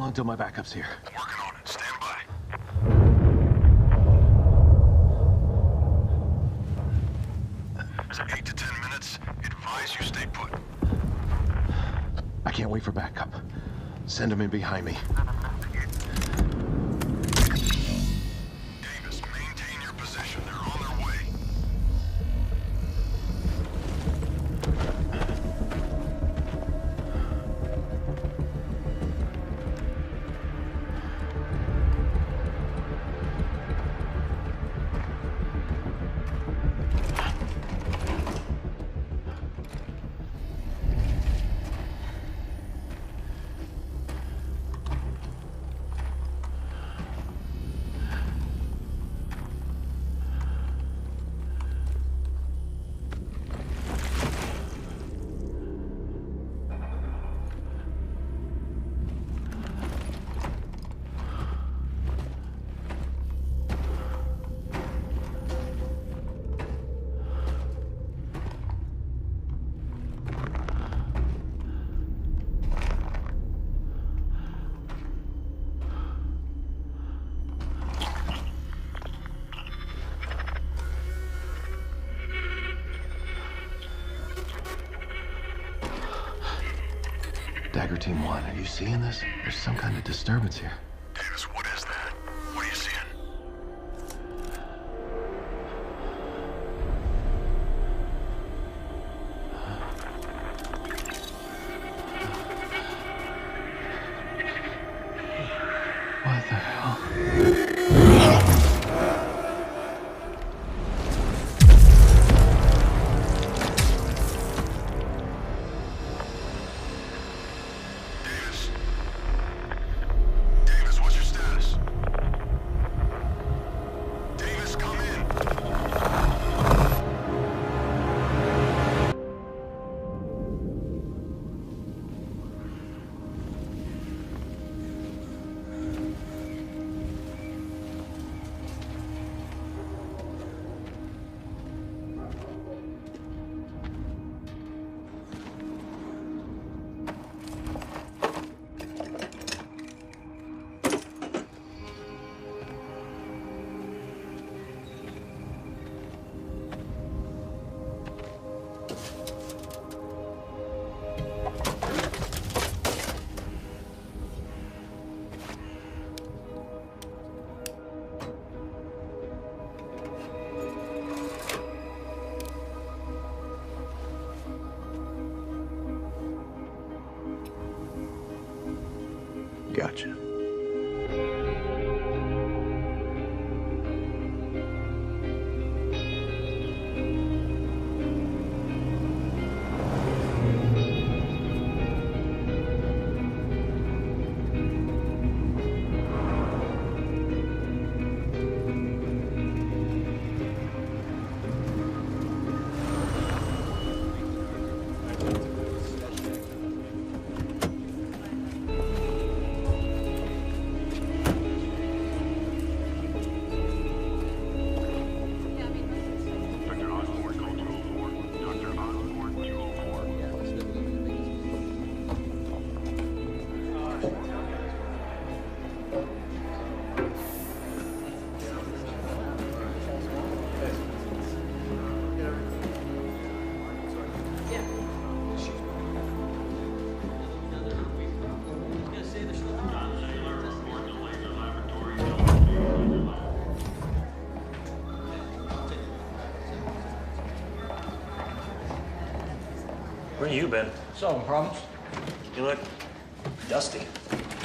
long till my backup's here? Working on it. Stand by. Is it 8 to 10 minutes? Advise you stay put. I can't wait for backup. Send them in behind me. Davis, maintain your position. They're on their way. Dagger Team 1, are you seeing this? There's some kind of disturbance here. Davis, what is that? What are you seeing? What the hell? Davis, what's your status? Davis, come in. Gotcha. Dr. Osborne, call 204. Dr. Osborne, 204. Where you been? Solving problems. You look dusty.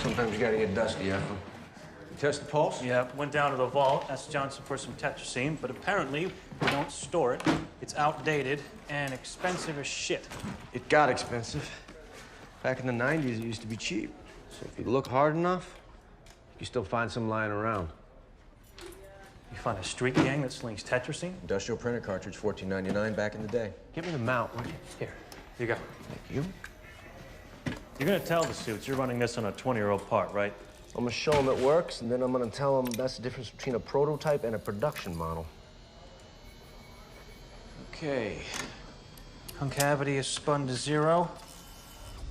Sometimes you gotta get dusty, Effa. You test the pulse? Yeah, went down to the vault, asked Johnson for some tetracycline, but apparently we don't store it. It's outdated and expensive as shit. It got expensive. Back in the 90s, it used to be cheap. So if you look hard enough, you can still find some lying around. You find a street gang that slings tetracycline? Industrial printer cartridge, $14.99 back in the day. Give me the mount, will you? Here, you go. Thank you. You're gonna tell the suits you're running this on a 20-year-old part, right? I'm gonna show them it works, and then I'm gonna tell them that's the difference between a prototype and a production model. Okay. Concavity is spun to 0.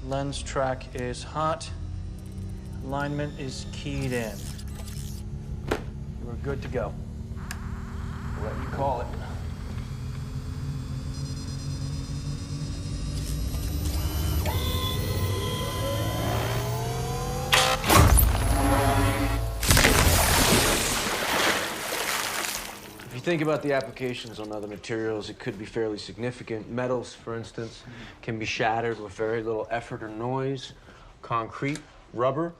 Lens track is hot. Alignment is keyed in. You are good to go. What you call it. If you think about the applications on other materials, it could be fairly significant. Metals, for instance, can be shattered with very little effort or noise. Concrete, rubber,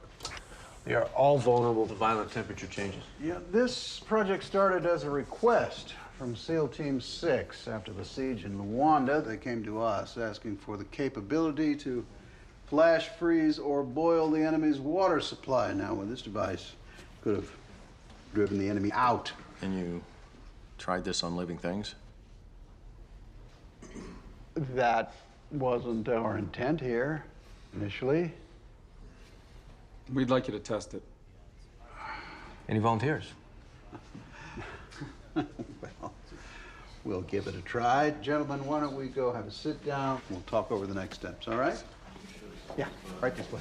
they are all vulnerable to violent temperature changes. Yeah, this project started as a request from SEAL Team 6. After the siege in Luanda, they came to us asking for the capability to flash freeze or boil the enemy's water supply. Now, with this device, could have driven the enemy out. And you tried this on living things? That wasn't our intent here, initially. We'd like you to test it. Any volunteers? Well, we'll give it a try. Gentlemen, why don't we go have a sit down? We'll talk over the next steps, all right? Yeah, right this way.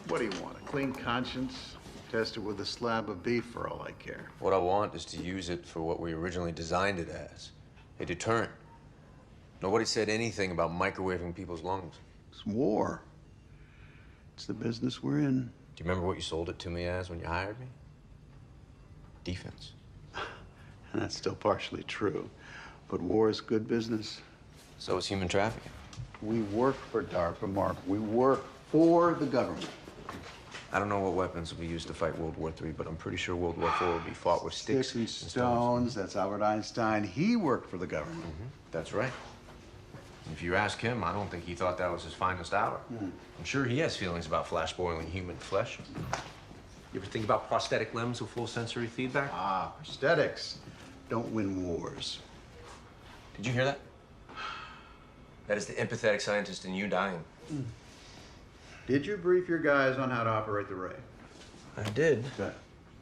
What do you want, a clean conscience? Test it with a slab of beef for all I care. What I want is to use it for what we originally designed it as, a deterrent. Nobody said anything about microwaving people's lungs. It's war. It's the business we're in. Do you remember what you sold it to me as when you hired me? Defense. And that's still partially true. But war is good business. So is human trafficking. We work for DARPA, Mark. We work for the government. I don't know what weapons will be used to fight World War III, but I'm pretty sure World War IV will be fought with sticks and stones. That's Albert Einstein. He worked for the government. That's right. If you ask him, I don't think he thought that was his finest hour. I'm sure he has feelings about flash boiling human flesh. You ever think about prosthetic limbs with full sensory feedback? Ah, prosthetics don't win wars. Did you hear that? That is the empathetic scientist in you dying. Did you brief your guys on how to operate the ray? I did. Good.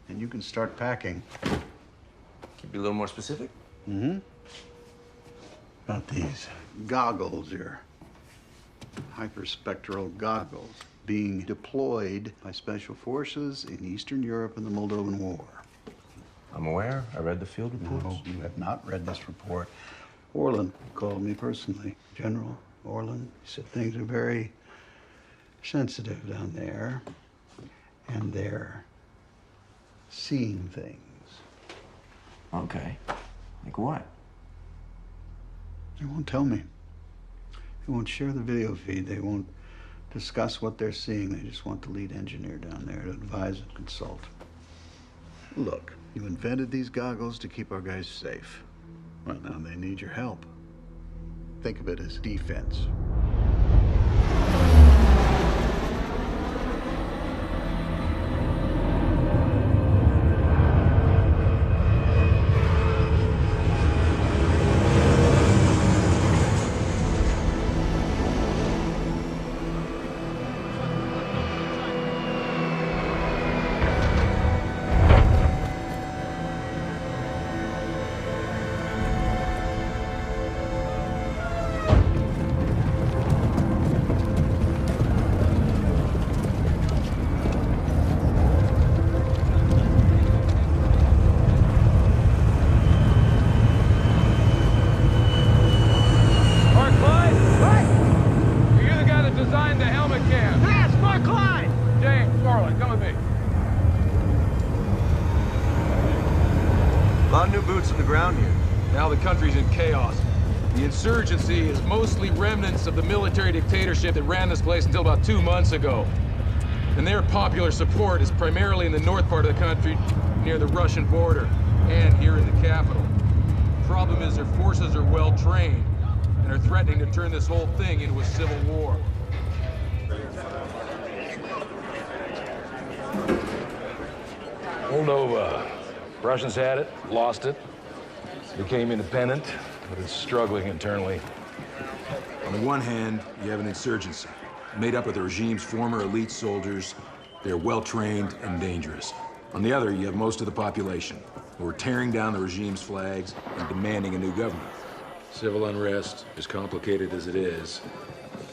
And you can start packing. Can you be a little more specific? About these goggles here. Hyperspectral goggles being deployed by special forces in Eastern Europe in the Moldovan War. I'm aware. I read the field reports. No, you have not read this report. Orland called me personally. General Orland. He said things are very sensitive down there. And they're seeing things. Okay. Like what? They won't tell me. They won't share the video feed. They won't discuss what they're seeing. They just want the lead engineer down there to advise and consult. Look, you invented these goggles to keep our guys safe. Well, now they need your help. Think of it as defense. Insurgency is mostly remnants of the military dictatorship that ran this place until about 2 months ago. And their popular support is primarily in the north part of the country, near the Russian border, and here in the capital. Problem is their forces are well trained and are threatening to turn this whole thing into a civil war. Moldova. Russians had it, lost it, became independent, but it's struggling internally. On the one hand, you have an insurgency, made up of the regime's former elite soldiers. They're well-trained and dangerous. On the other, you have most of the population, who are tearing down the regime's flags and demanding a new government. Civil unrest, as complicated as it is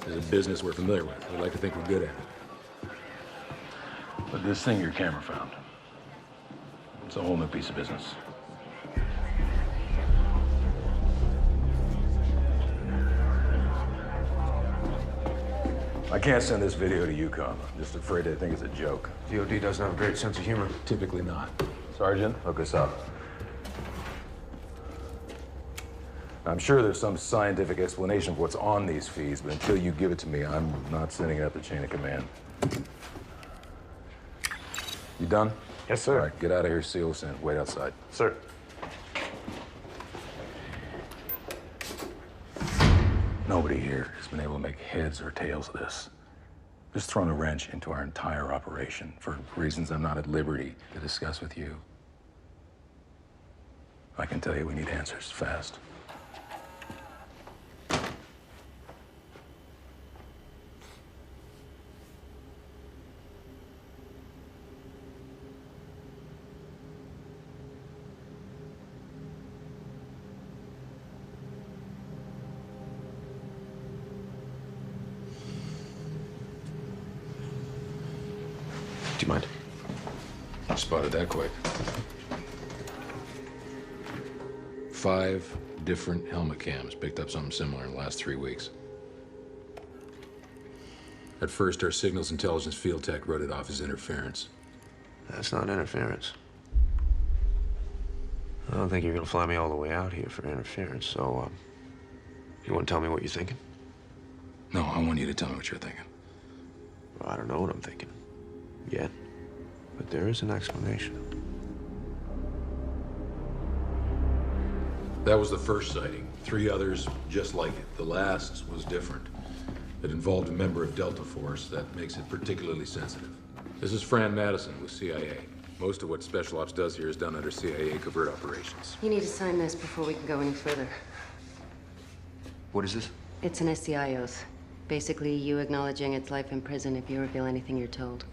a business we're familiar with. We like to think we're good at it. But this thing your camera found, it's a whole new piece of business. I can't send this video to UCOM. I'm just afraid they think it's a joke. DOD doesn't have a great sense of humor. Typically not. Sergeant, hook us up. I'm sure there's some scientific explanation for what's on these feeds, but until you give it to me, I'm not sending it up the chain of command. You done? Yes, sir. All right, get out of here, seal us in. Wait outside. Sir. Nobody here has been able to make heads or tails of this. Just thrown a wrench into our entire operation for reasons I'm not at liberty to discuss with you. I can tell you we need answers fast. Do you mind? Spotted that quick. 5 different helmet cams picked up something similar in the last 3 weeks. At first, our signals intelligence field tech wrote it off as interference. That's not interference. I don't think you're gonna fly me all the way out here for interference, so, you wanna tell me what you're thinking? No, I want you to tell me what you're thinking. Well, I don't know what I'm thinking. Yet. But there is an explanation. That was the first sighting. 3 others just like it. The last was different. It involved a member of Delta Force. That makes it particularly sensitive. This is Fran Madison with CIA. Most of what Special Ops does here is done under CIA covert operations. You need to sign this before we can go any further. What is this? It's an SCI oath. Basically, you acknowledging its life in prison if you reveal anything you're told.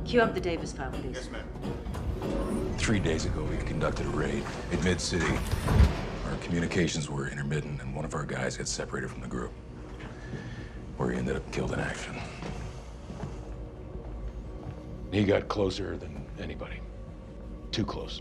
Cue up the Davis file, please. Yes, ma'am. 3 days ago, we conducted a raid in mid-city. Our communications were intermittent, and one of our guys got separated from the group, where he ended up killed in action. He got closer than anybody. Too close.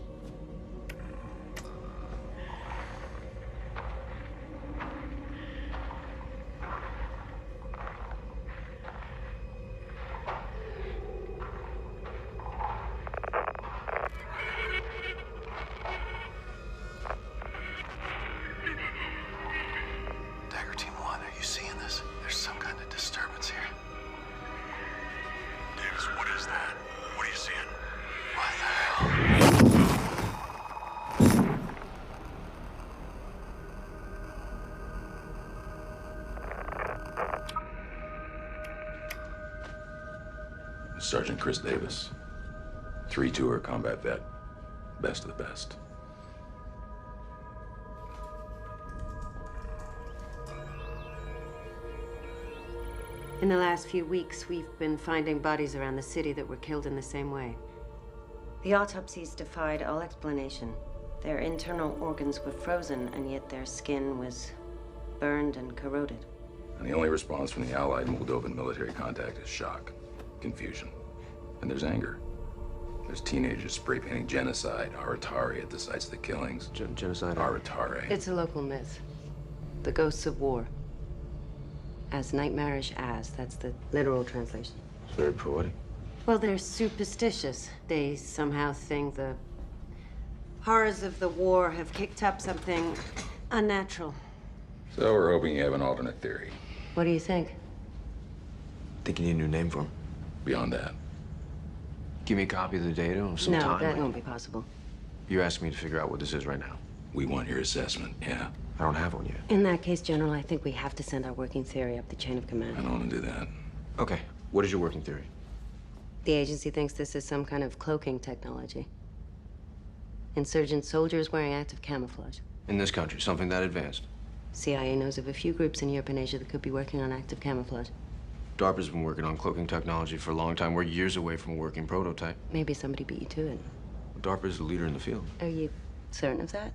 Sergeant Chris Davis, 3-tour combat vet, best of the best. In the last few weeks, we've been finding bodies around the city that were killed in the same way. The autopsies defied all explanation. Their internal organs were frozen, and yet their skin was burned and corroded. And the only response from the Allied Moldovan military contact is shock, confusion, and there's anger. There's teenagers spray painting genocide, Aratari at the sites of the killings. Genocide? Aratari. It's a local myth. The ghosts of war. As nightmarish as, that's the literal translation. It's very poetic. Well, they're superstitious. They somehow think the horrors of the war have kicked up something unnatural. So we're hoping you have an alternate theory. What do you think? Think you need a new name for him? Beyond that. Give me a copy of the data and some No, time? that won't be possible. You asked me to figure out what this is right now. We want your assessment, yeah. I don't have one yet. In that case, General, I think we have to send our working theory up the chain of command. I don't want to do that. Okay, what is your working theory? The agency thinks this is some kind of cloaking technology. Insurgent soldiers wearing active camouflage. In this country, something that advanced. CIA knows of a few groups in Europe and Asia that could be working on active camouflage. DARPA's been working on cloaking technology for a long time. We're years away from a working prototype. Maybe somebody beat you to it. DARPA is the leader in the field. Are you certain of that?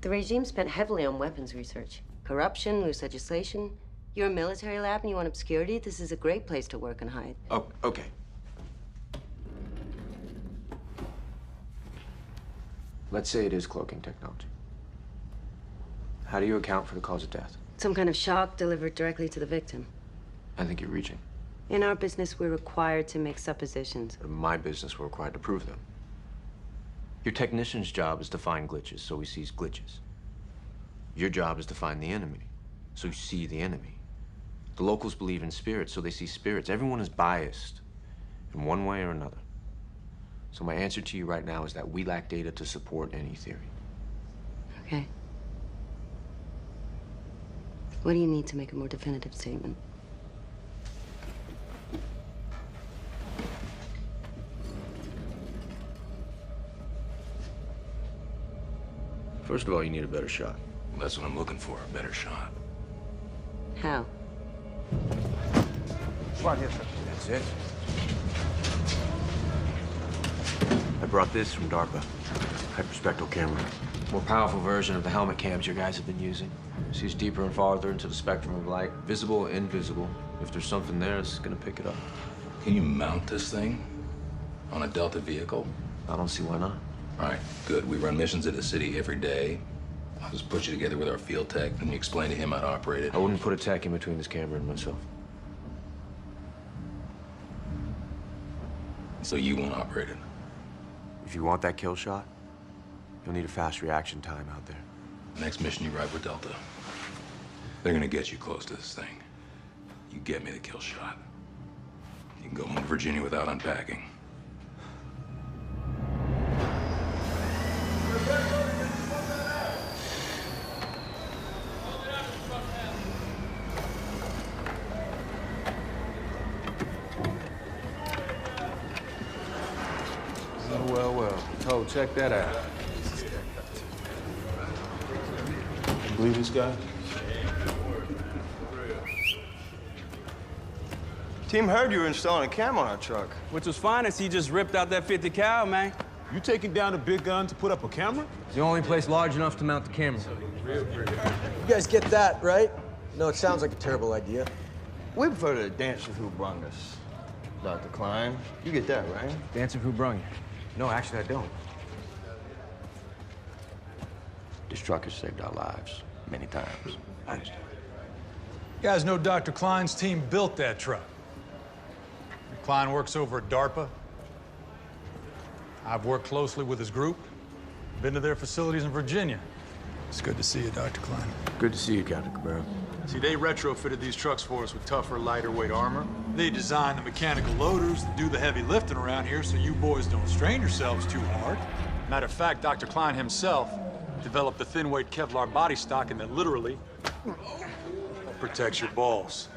The regime spent heavily on weapons research. Corruption, loose legislation. You're a military lab and you want obscurity? This is a great place to work and hide. Oh, okay. Let's say it is cloaking technology. How do you account for the cause of death? Some kind of shock delivered directly to the victim. I think you're reaching. In our business, we're required to make suppositions. In my business, we're required to prove them. Your technician's job is to find glitches, so he sees glitches. Your job is to find the enemy, so you see the enemy. The locals believe in spirits, so they see spirits. Everyone is biased in one way or another. So my answer to you right now is that we lack data to support any theory. Okay. What do you need to make a more definitive statement? First of all, you need a better shot. That's what I'm looking for, a better shot. How? That's it. I brought this from DARPA. Hyperspectral camera. More powerful version of the helmet cams your guys have been using. Sees deeper and farther into the spectrum of light. Visible, invisible. If there's something there, it's gonna pick it up. Can you mount this thing on a Delta vehicle? I don't see why not. All right, good. We run missions in the city every day. I'll just put you together with our field tech and you explain to him how to operate it. I wouldn't put a tech in between this camera and myself. So you won't operate it? If you want that kill shot, you'll need a fast reaction time out there. Next mission you ride with Delta, they're gonna get you close to this thing. You get me the kill shot. You can go home to Virginia without unpacking. Well, well. Oh, check that out. You believe this guy? Team heard you were installing a cam on our truck. Which was fine as he just ripped out that 50 cal, man. You taking down a big gun to put up a camera? It's the only place large enough to mount the camera. You guys get that, right? No, it sounds like a terrible idea. We prefer the dancer who brung us. Dr. Klein, you get that, right? Dancer who brung you? No, actually, I don't. This truck has saved our lives many times. I understand. You guys know Dr. Klein's team built that truck. Klein works over at DARPA. I've worked closely with his group. Been to their facilities in Virginia. It's good to see you, Dr. Klein. Good to see you, Captain Cabrera. See, they retrofitted these trucks for us with tougher, lighter weight armor. They designed the mechanical loaders that do the heavy lifting around here so you boys don't strain yourselves too hard. Matter of fact, Dr. Klein himself developed the thin-weight Kevlar body stocking that literally protects your balls.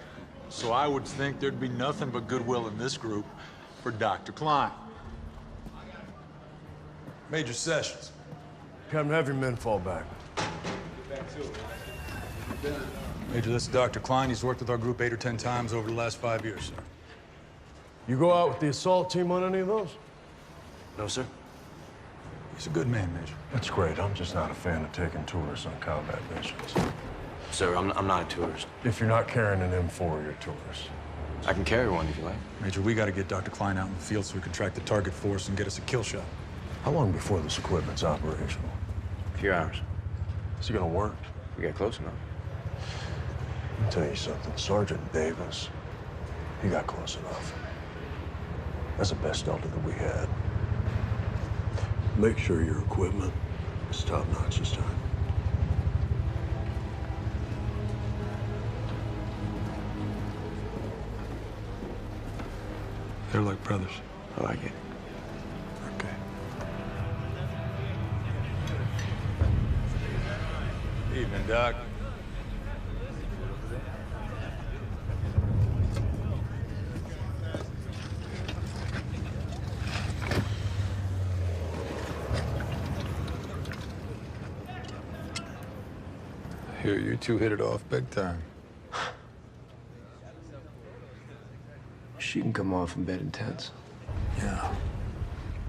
So I would think there'd be nothing but goodwill in this group for Dr. Klein. Major Sessions. Captain, have your men fall back. Major, this is Dr. Klein. He's worked with our group 8 or 10 times over the last 5 years, sir. You go out with the assault team on any of those? No, sir. He's a good man, Major. That's great. I'm just not a fan of taking tourists on combat missions. Sir, I'm not a tourist. If you're not carrying an M4, you're a tourist. I can carry one if you like. Major, we got to get Dr. Klein out in the field so we can track the target for us and get us a kill shot. How long before this equipment's operational? A few hours. Is it gonna work? We get close enough. I'll tell you something. Sergeant Davis, he got close enough. That's the best Delta that we had. Make sure your equipment is top-notch this time. They're like brothers. I like it. Okay. Evening, Doc. I hear you two hit it off big time. She can come off in bed intense. Yeah.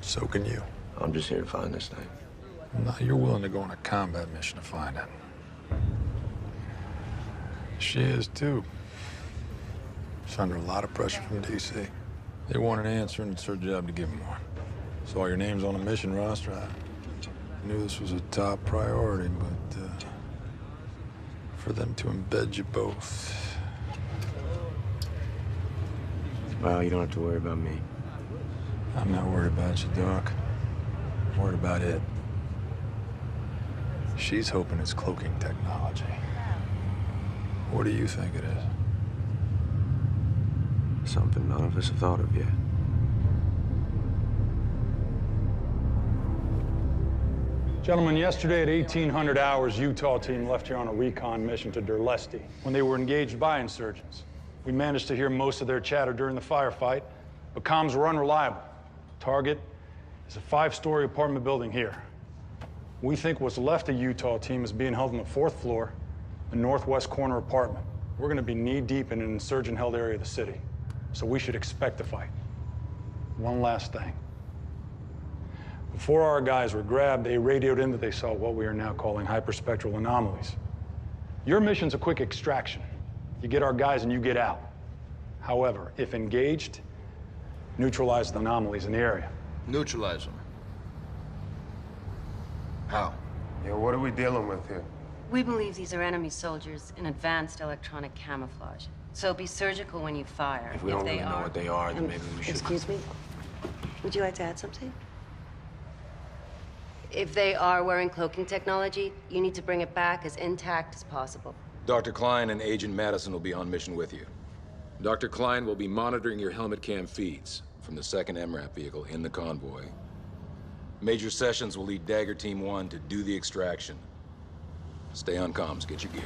So can you. I'm just here to find this thing. Now you're willing to go on a combat mission to find it. She is too. She's under a lot of pressure from D.C. They want an answer, and it's her job to give them one. Saw your names on the mission roster. I knew this was a top priority, but for them to embed you both. Well, you don't have to worry about me. I'm not worried about you, Doc. I'm worried about it. She's hoping it's cloaking technology. What do you think it is? Something none of us have thought of yet. Gentlemen, yesterday at 1800 hours, Utah team left here on a recon mission to Durlesti when they were engaged by insurgents. We managed to hear most of their chatter during the firefight, but comms were unreliable. Target is a 5-story apartment building here. We think what's left of Utah team is being held on the 4th floor, the northwest corner apartment. We're gonna be knee-deep in an insurgent-held area of the city, so we should expect a fight. One last thing. Before our guys were grabbed, they radioed in that they saw what we are now calling hyperspectral anomalies. Your mission's a quick extraction. You get our guys and you get out. However, if engaged, neutralize the anomalies in the area. Neutralize them. How? Yeah, what are we dealing with here? We believe these are enemy soldiers in advanced electronic camouflage. So be surgical when you fire. If we don't really know what they are, then maybe we should. Excuse me? Would you like to add something? If they are wearing cloaking technology, you need to bring it back as intact as possible. Dr. Klein and Agent Madison will be on mission with you. Dr. Klein will be monitoring your helmet cam feeds from the 2nd MRAP vehicle in the convoy. Major Sessions will lead Dagger Team 1 to do the extraction. Stay on comms, get your gear.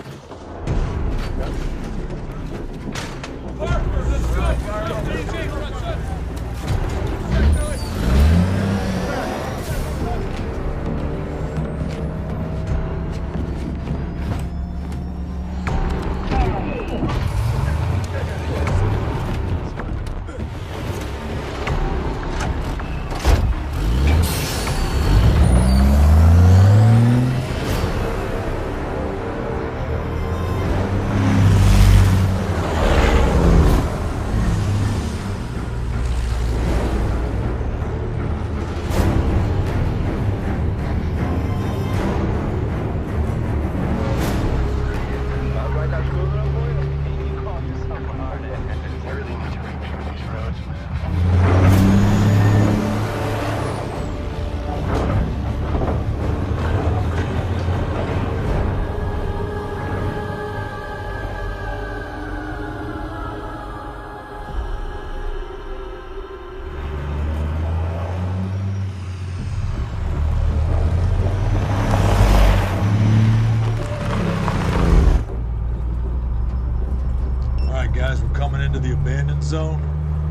Into the abandoned zone.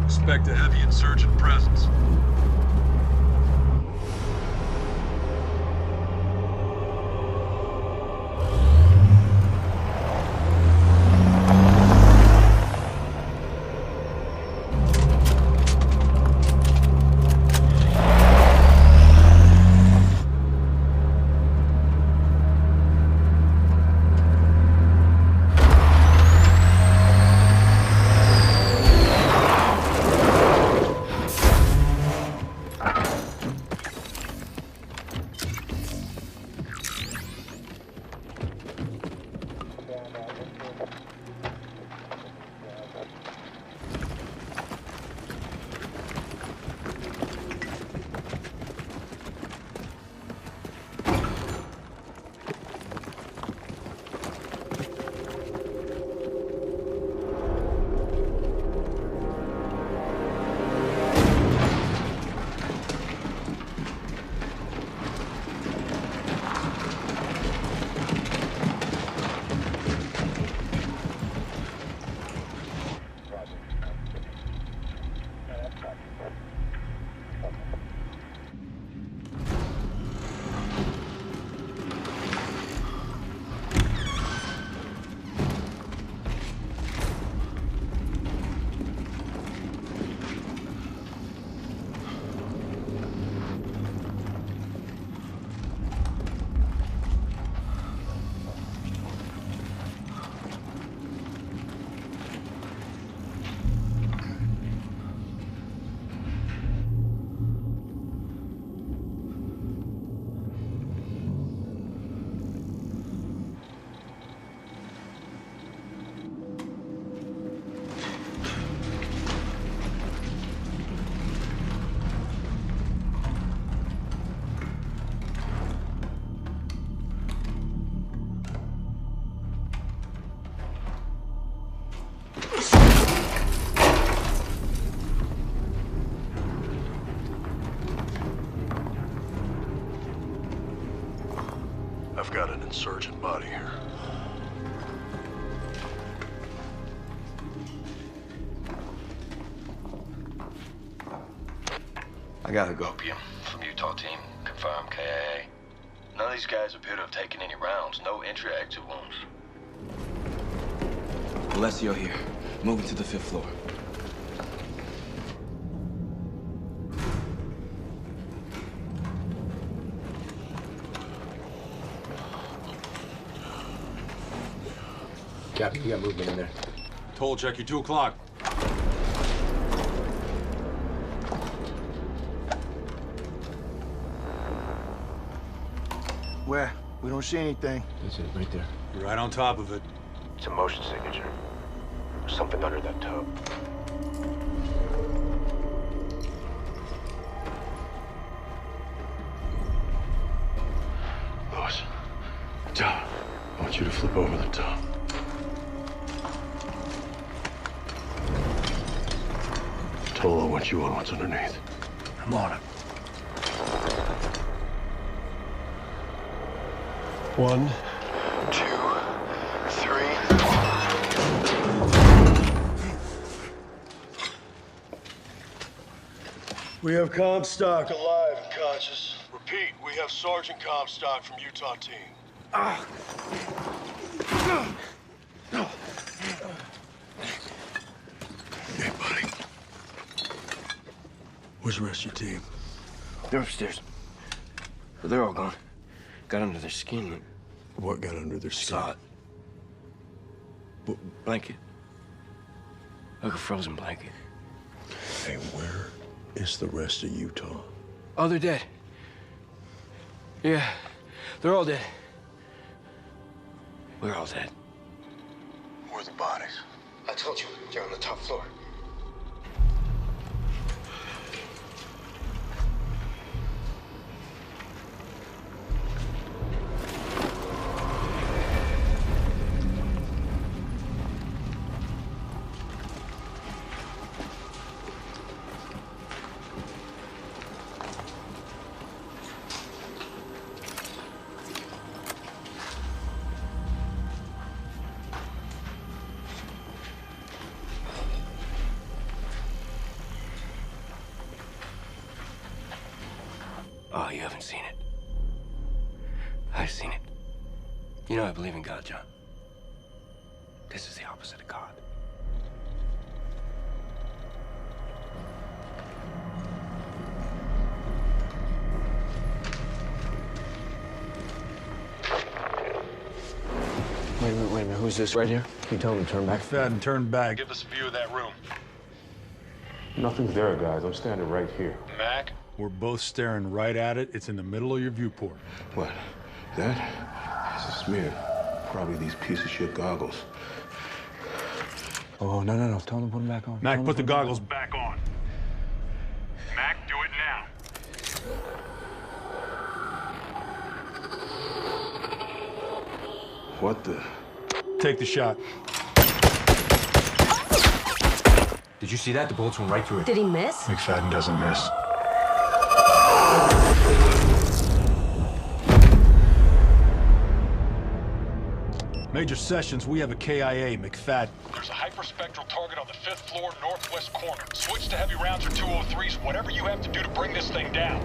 Expect a heavy insurgent presence. got an insurgent body here. I got Opium from Utah team. Confirmed KIA. None of these guys appear to have taken any rounds. No entry-exit wounds. Alessio here. Moving to the 5th floor. Captain, you got movement in there. Toll check you 2 o'clock. Where? We don't see anything. That's it, right there. You're right on top of it. It's a motion signature. There's something under that tub. Lewis, John, I want you to flip over the tub. Tolo, what you want? What's underneath? I'm on it. 1, 2, 3. We have Comstock alive and conscious. Repeat, we have Sergeant Comstock from Utah team. Hey, buddy. Where's the rest of your team? They're upstairs. They're all gone. Got under their skin. What got under their skin? Saw it. Blanket. Like a frozen blanket. Hey, where is the rest of Utah? Oh, they're dead. Yeah, they're all dead. We're all dead. Where are the bodies? I told you, they're on the top floor. Oh, you haven't seen it. I've seen it. You know I believe in God, John. This is the opposite of God. Wait a minute. Who's this right here? Can you tell him to turn back? McFadden, turn back. Give us a view of that room. Nothing's there, guys. I'm standing right here. Mac? We're both staring right at it. It's in the middle of your viewport. What? That? It's a smear. Probably these piece of shit goggles. Oh, no. Tell him to put them back on. Mac, put the goggles back on. Mac, do it now. What the? Take the shot. Did you see that? The bullets went right through it. Did he miss? McFadden doesn't miss. Major Sessions, we have a KIA, McFadden. There's a hyperspectral target on the 5th floor northwest corner. Switch to heavy rounds or 203s, whatever you have to do to bring this thing down.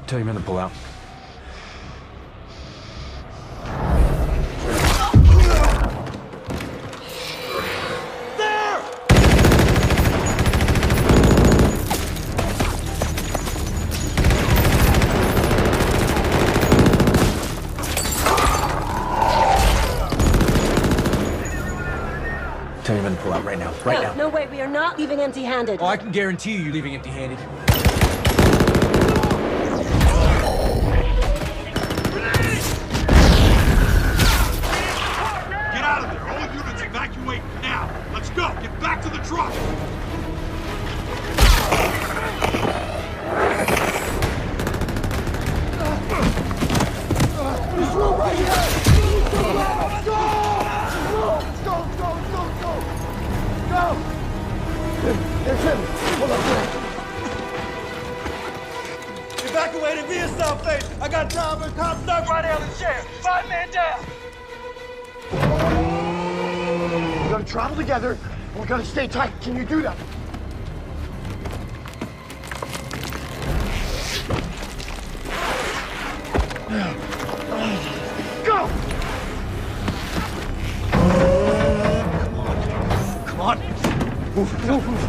Tell your men to pull out. Tell your men to pull out right now. Right now. No way, we are not leaving empty-handed. Oh, I can guarantee you you're leaving empty-handed. Get out of there! All units evacuate now! Let's go! Get back to the truck! There's him. Hold up there. Evacuate and be a south face. I got time and cop stuck right out of the chair. 5 men down. We gotta travel together, and we gotta stay tight. Can you do that? Go! Come on. Move, move, move.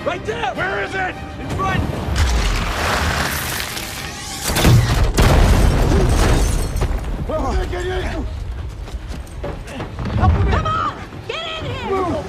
Right there! Where is it? In front! Well, get in! Come on! Get in here! Move.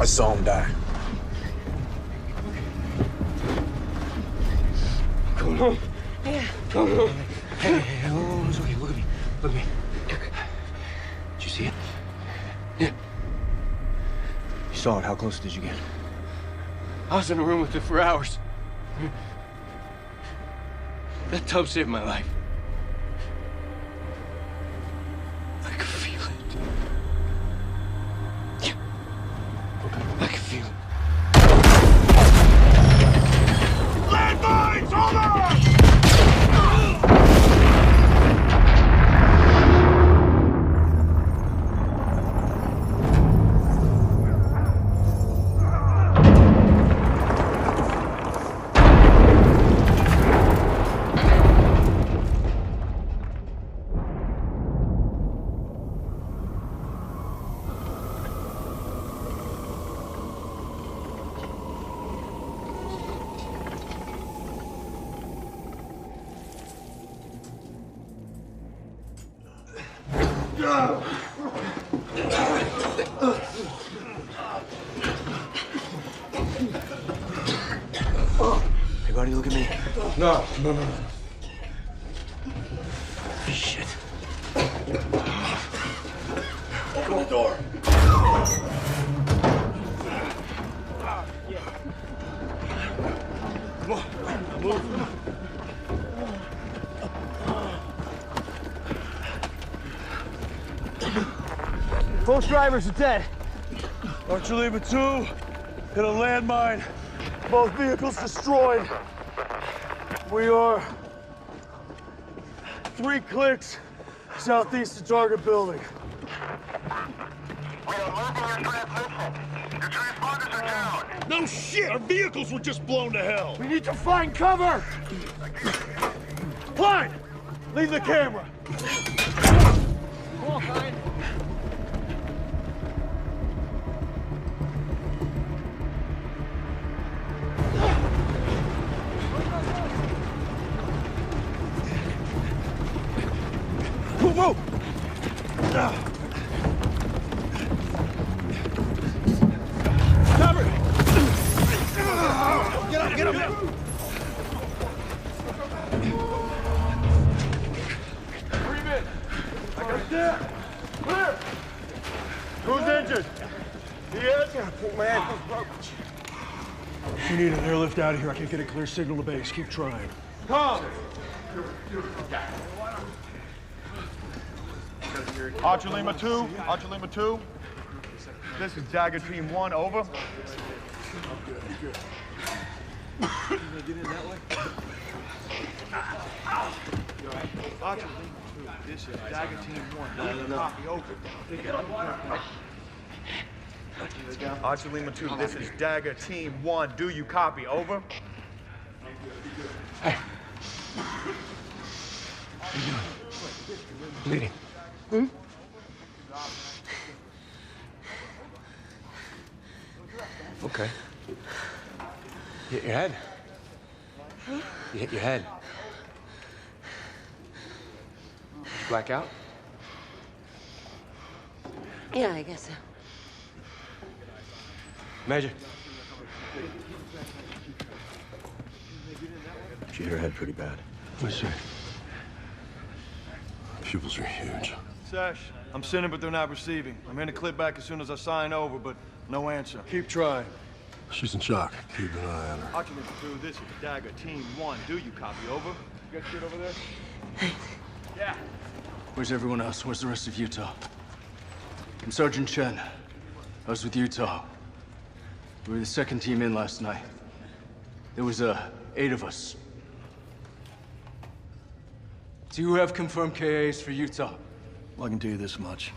I saw him die. Come on. Yeah. Come on. Hey, oh, it's okay. Look at me. Look at me. Did you see it? Yeah. You saw it. How close did you get? I was in a room with it for hours. That tub saved my life. I could feel it. I can feel it. Landmines! Hold on! Hey, buddy, look at me. No. Shit. Open the door. Come on. Move. Both drivers are dead. Archer Lima 2 hit a landmine. Both vehicles destroyed. We are 3 clicks southeast of target building. We are losing your transmission. Your transponders are down. No shit! Our vehicles were just blown to hell. We need to find cover. Klein, leave the camera. Come on, Klein. Move! injured. He is? I think my ankle's broke. We need an airlift out of here. I can't get a clear signal to base. Keep trying. Come! Archer Lima 2, Archer Lima 2. This is Dagger Team 1, over. Good. Can I get in that way? Archer Lima 2, this is Dagger Team 1. Copy, over. Archer Lima 2, this is Dagger Team 1. Do you copy, over? Hey. Bleeding. Hmm? Okay. You hit your head. Huh? You hit your head. Did you black out? Yeah, I guess so. Major. She hit her head pretty bad. I see. Pupils are huge. Sash, I'm sending, but they're not receiving. I'm in to clip back as soon as I sign over, but no answer. Keep trying. She's in shock. Keep an eye on her. Archer Lima 2, this is Dagger Team 1. Do you copy, over? You got shit over there? Yeah. Where's everyone else? Where's the rest of Utah? I'm Sergeant Chen. I was with Utah. We were the second team in last night. There was 8 of us. Do you have confirmed KAs for Utah? Well, I can tell you this much.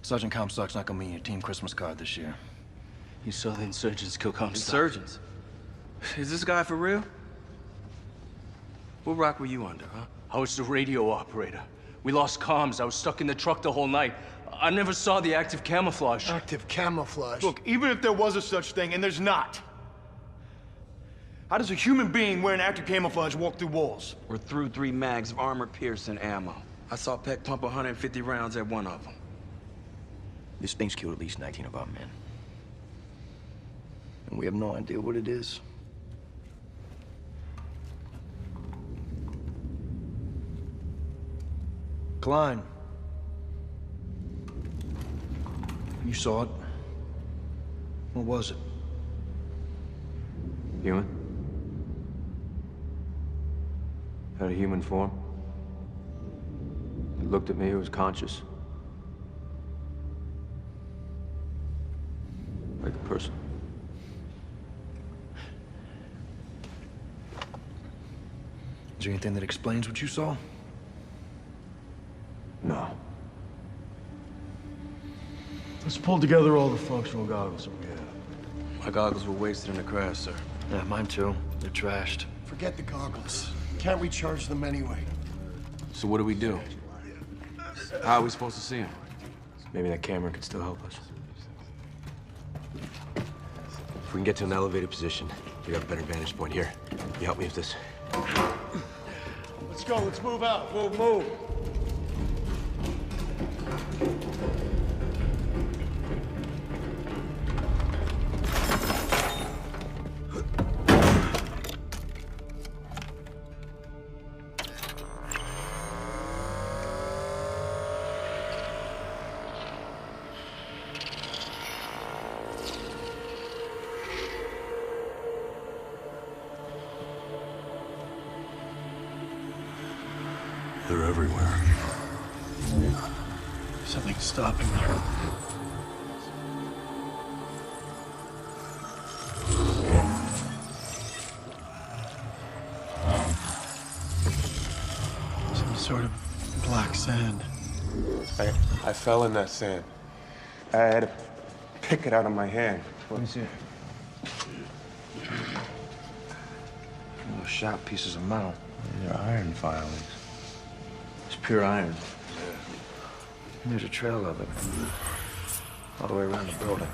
Sergeant Comstock's not gonna be in your team Christmas card this year. You saw the insurgents kill Comstock. Insurgents? Is this guy for real? What rock were you under, huh? I was the radio operator. We lost comms. I was stuck in the truck the whole night. I never saw the active camouflage. Active camouflage? Look, even if there was a such thing, and there's not, how does a human being wearing active camouflage walk through walls? We're through 3 mags of armor-piercing ammo. I saw Peck pump 150 rounds at one of them. This thing's killed at least 19 of our men. And we have no idea what it is. Klein. You saw it. What was it? Human. Had a human form. It looked at me, it was conscious. Like a person. Is there anything that explains what you saw? No. Let's pull together all the functional goggles that we have. My goggles were wasted in the crash, sir. Yeah, mine too. They're trashed. Forget the goggles. Can't recharge them anyway. So what do we do? How are we supposed to see him? Maybe that camera could still help us. If we can get to an elevated position, we got a better vantage point here. You help me with this. Let's go, let's move out. Move. They're everywhere. Something's stopping them. Some sort of black sand. I fell in that sand. I had to pick it out of my hand. Let me see it. Little sharp pieces of metal. They're iron filings. It's pure iron. And there's a trail of it. All the way around the building.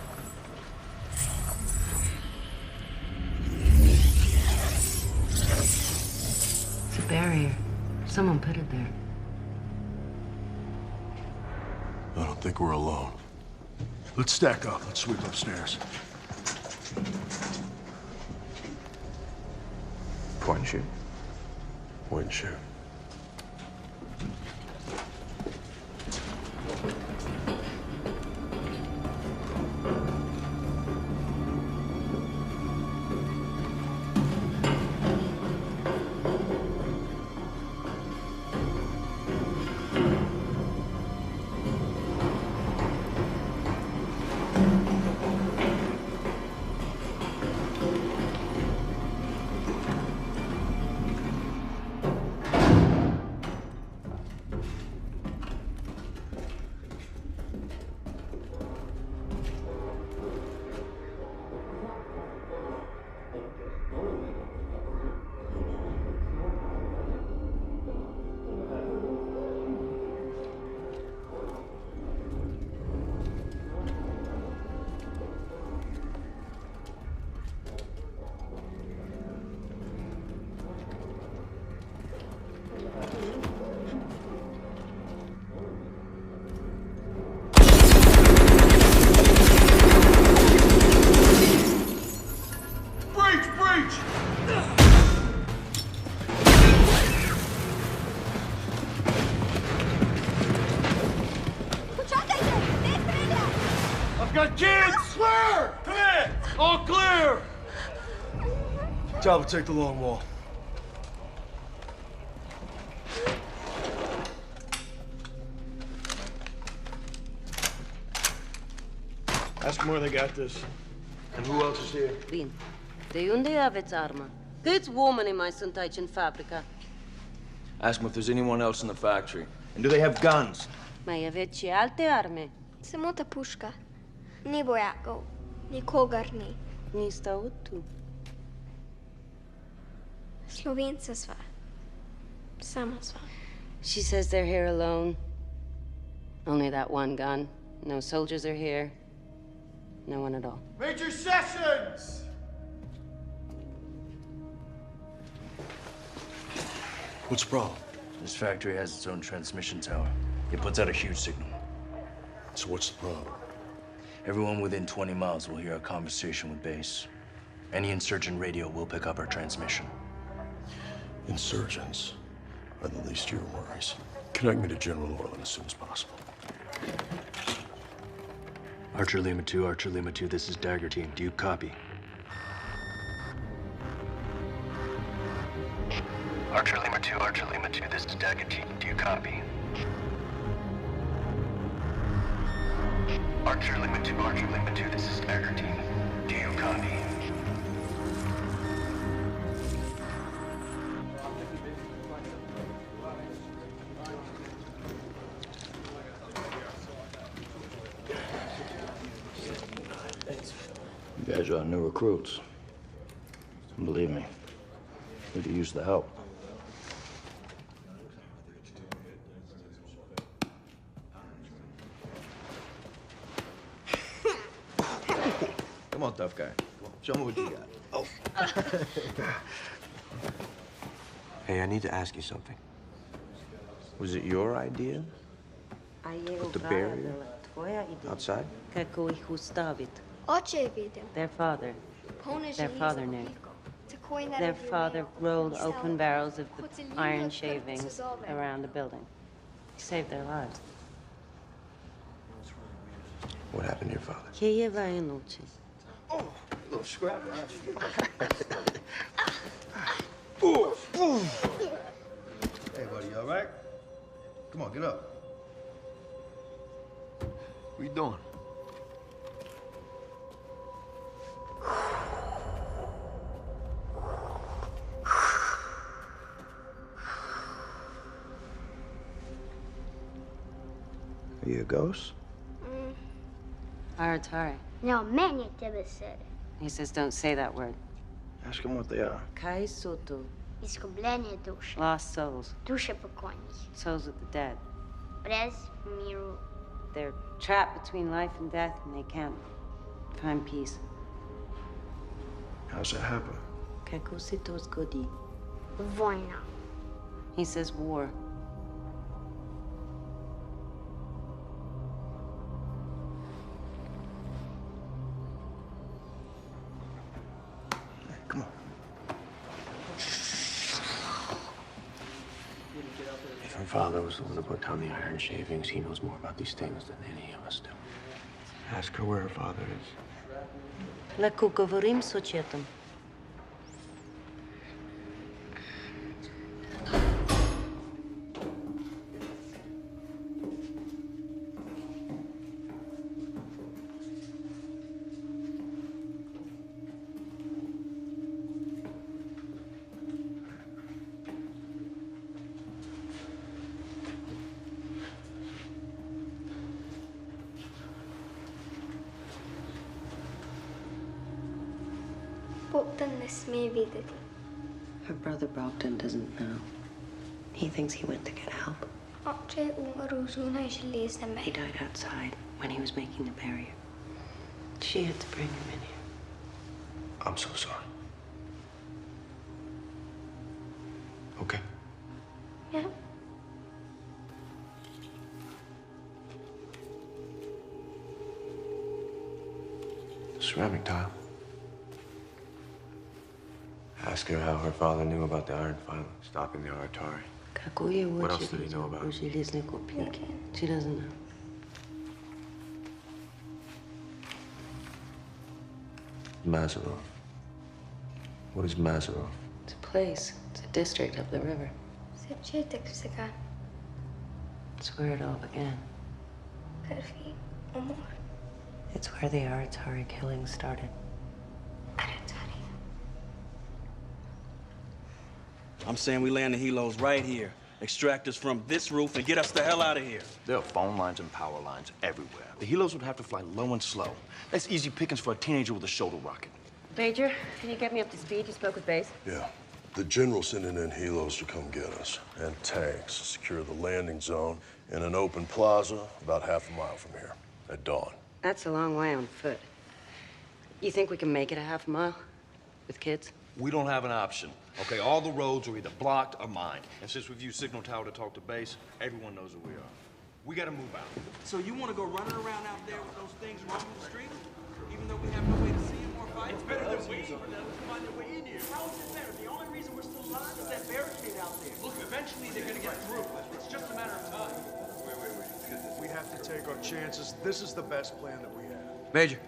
It's a barrier. Someone put it there. I don't think we're alone. Let's stack up. Let's sweep upstairs. Point and shoot. Point and shoot. We got kids! Clear! Come in! All clear! Talbot, take the long wall. Ask them where they got this. And who else is here? Bine. De unde aveți armă? Câți oameni mai sunt aici în fabrică? Ask them if there's anyone else in the factory. And do they have guns? Mai aveți și alte arme? Самата пушка. Ни вояков, ни когарни. Ниста от ту. Словенца сва. Сама сва. She says they're here alone. Only that one gun. No soldiers are here. No one at all. Major Sessions! What's the problem? This factory has its own transmission tower. It puts out a huge signal. So what's the problem? Everyone within 20 miles will hear a conversation with base. Any insurgent radio will pick up our transmission. Insurgents are the least of your worries. Connect me to General Orland as soon as possible. Archer Lima 2, this is Dagger Team. Do you copy? Archer Lima 2, this is Dagger Team. Do you copy? Archer Lima 2, this is Dagger Team. Do you copy? You guys are new recruits. And believe me, we could use the help. Come on, tough guy. Show me what you got. Oh. Hey, I need to ask you something. Was it your idea? Put the barrier outside? Their father. Their father knew. Their father rolled open barrels of the iron shavings around the building. He saved their lives. What happened to your father? Oh, little scrap. Hey, buddy, you all right? Come on, get up. What you doing? Are you a ghost? Aratari. No, meni tebe sere. He says don't say that word. Ask them what they are. Kai soto. Изгубление души. Lost souls. Души покойных. Souls of the dead. Без миру. They're trapped between life and death, and they can't find peace. How's that happen? Kakositos godi. Война. He says war. Come on. If her father was the one who put down the iron shavings, he knows more about these things than any of us do. Ask her where her father is. Леко говорим с отчетом. Богдан не смее видети. Her brother Brogdon doesn't know. He thinks he went to get help. Отче умер у зона железна ме. He died outside when he was making the barrier. She had to bring him in here. I'm so sorry. Okay. Yeah. Ceramic tile. Ask her how her father knew about the iron filing, stopping the Aratari. What else did he know about it? She doesn't know. Mazarov. What is Mazarov? It's a place. It's a district up the river. It's where it all began. It's where the Aratari killing started. I'm saying we land the helos right here. Extract us from this roof and get us the hell out of here. There are phone lines and power lines everywhere. The helos would have to fly low and slow. That's easy pickings for a teenager with a shoulder rocket. Major, can you get me up to speed? You spoke with base? Yeah. The general's sending in helos to come get us, and tanks to secure the landing zone in an open plaza about half a mile from here, at dawn. That's a long way on foot. You think we can make it a half a mile? With kids? We don't have an option, okay? All the roads are either blocked or mined. And since we've used Signal Tower to talk to base, everyone knows who we are. We gotta move out. So you want to go running around out there with those things roaming the street? Even though we have no way to see them or fight? It's better than we find a way in here. How is it better? The only reason we're still alive is that barricade out there. Look, eventually they're gonna get through. It's just a matter of time. Wait. We have to take our chances. This is the best plan that we have. Major,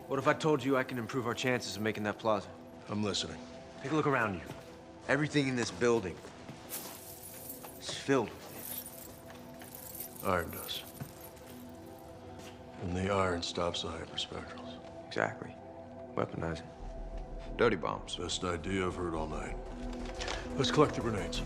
what if I told you I can improve our chances of making that plaza? I'm listening. Take a look around you. Everything in this building is filled with these. Iron does. And the iron stops the hyperspectrals. Exactly. Weaponize it. Dirty bombs. Best idea I've heard all night. Let's collect the grenades.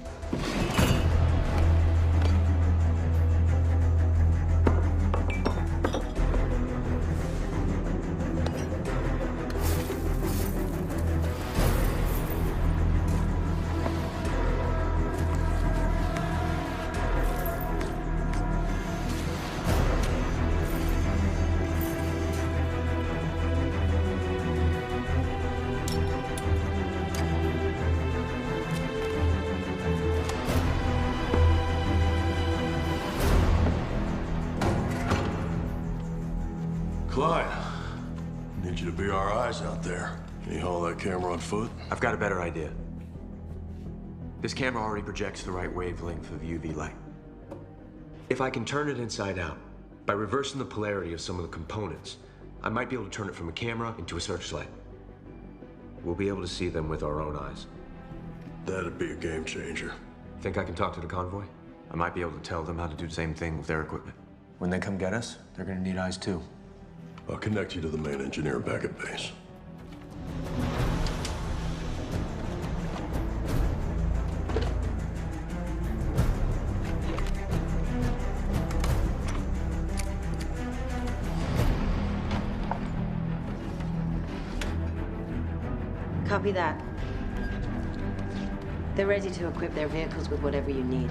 Clyde, I need you to be our eyes out there. Can you haul that camera on foot? I've got a better idea. This camera already projects the right wavelength of UV light. If I can turn it inside out, by reversing the polarity of some of the components, I might be able to turn it from a camera into a searchlight. We'll be able to see them with our own eyes. That'd be a game changer. Think I can talk to the convoy? I might be able to tell them how to do the same thing with their equipment. When they come get us, they're gonna need eyes too. I'll connect you to the main engineer back at base. Copy that. They're ready to equip their vehicles with whatever you need.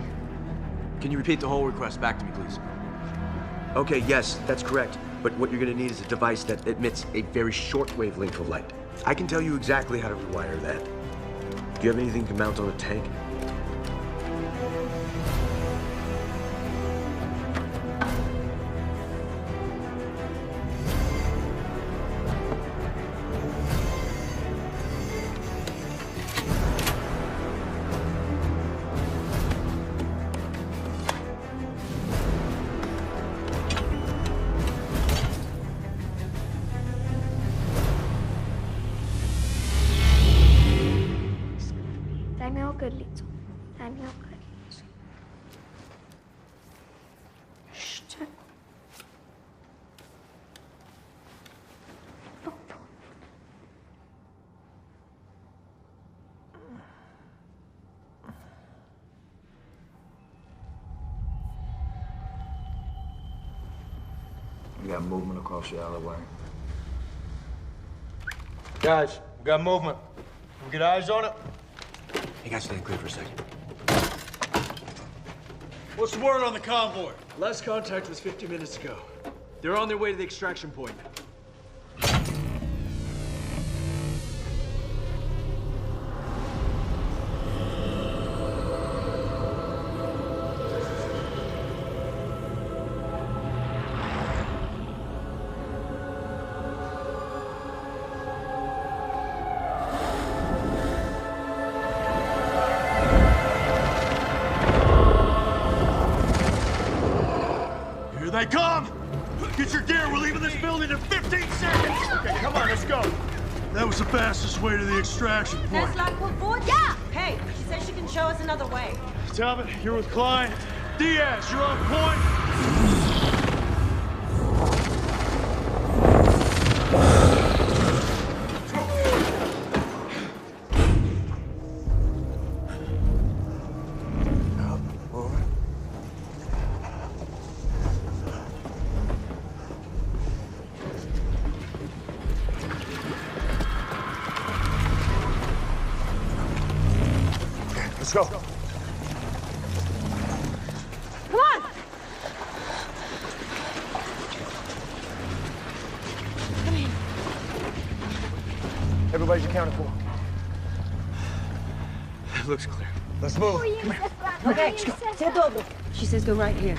Can you repeat the whole request back to me, please? Okay, yes, that's correct. But what you're gonna need is a device that emits a very short wavelength of light. I can tell you exactly how to rewire that. Do you have anything to mount on a tank? We got movement across the alleyway. Guys, we got movement. Can we get eyes on it? Hey guys, stand clear for a second. What's the word on the convoy? Last contact was 50 minutes ago. They're on their way to the extraction point. Here they come! Get your gear, we're leaving this building in 15 seconds! Okay, come on, let's go. That was the fastest way to the extraction point. That's Lockwood Ford? Yeah! Hey, she says she can show us another way. Talbot, you're with Klein. Diaz, you're on point. Let's go. Come on! Come in. Everybody's accounted for. Looks clear. Let's move. Okay, she says go right here.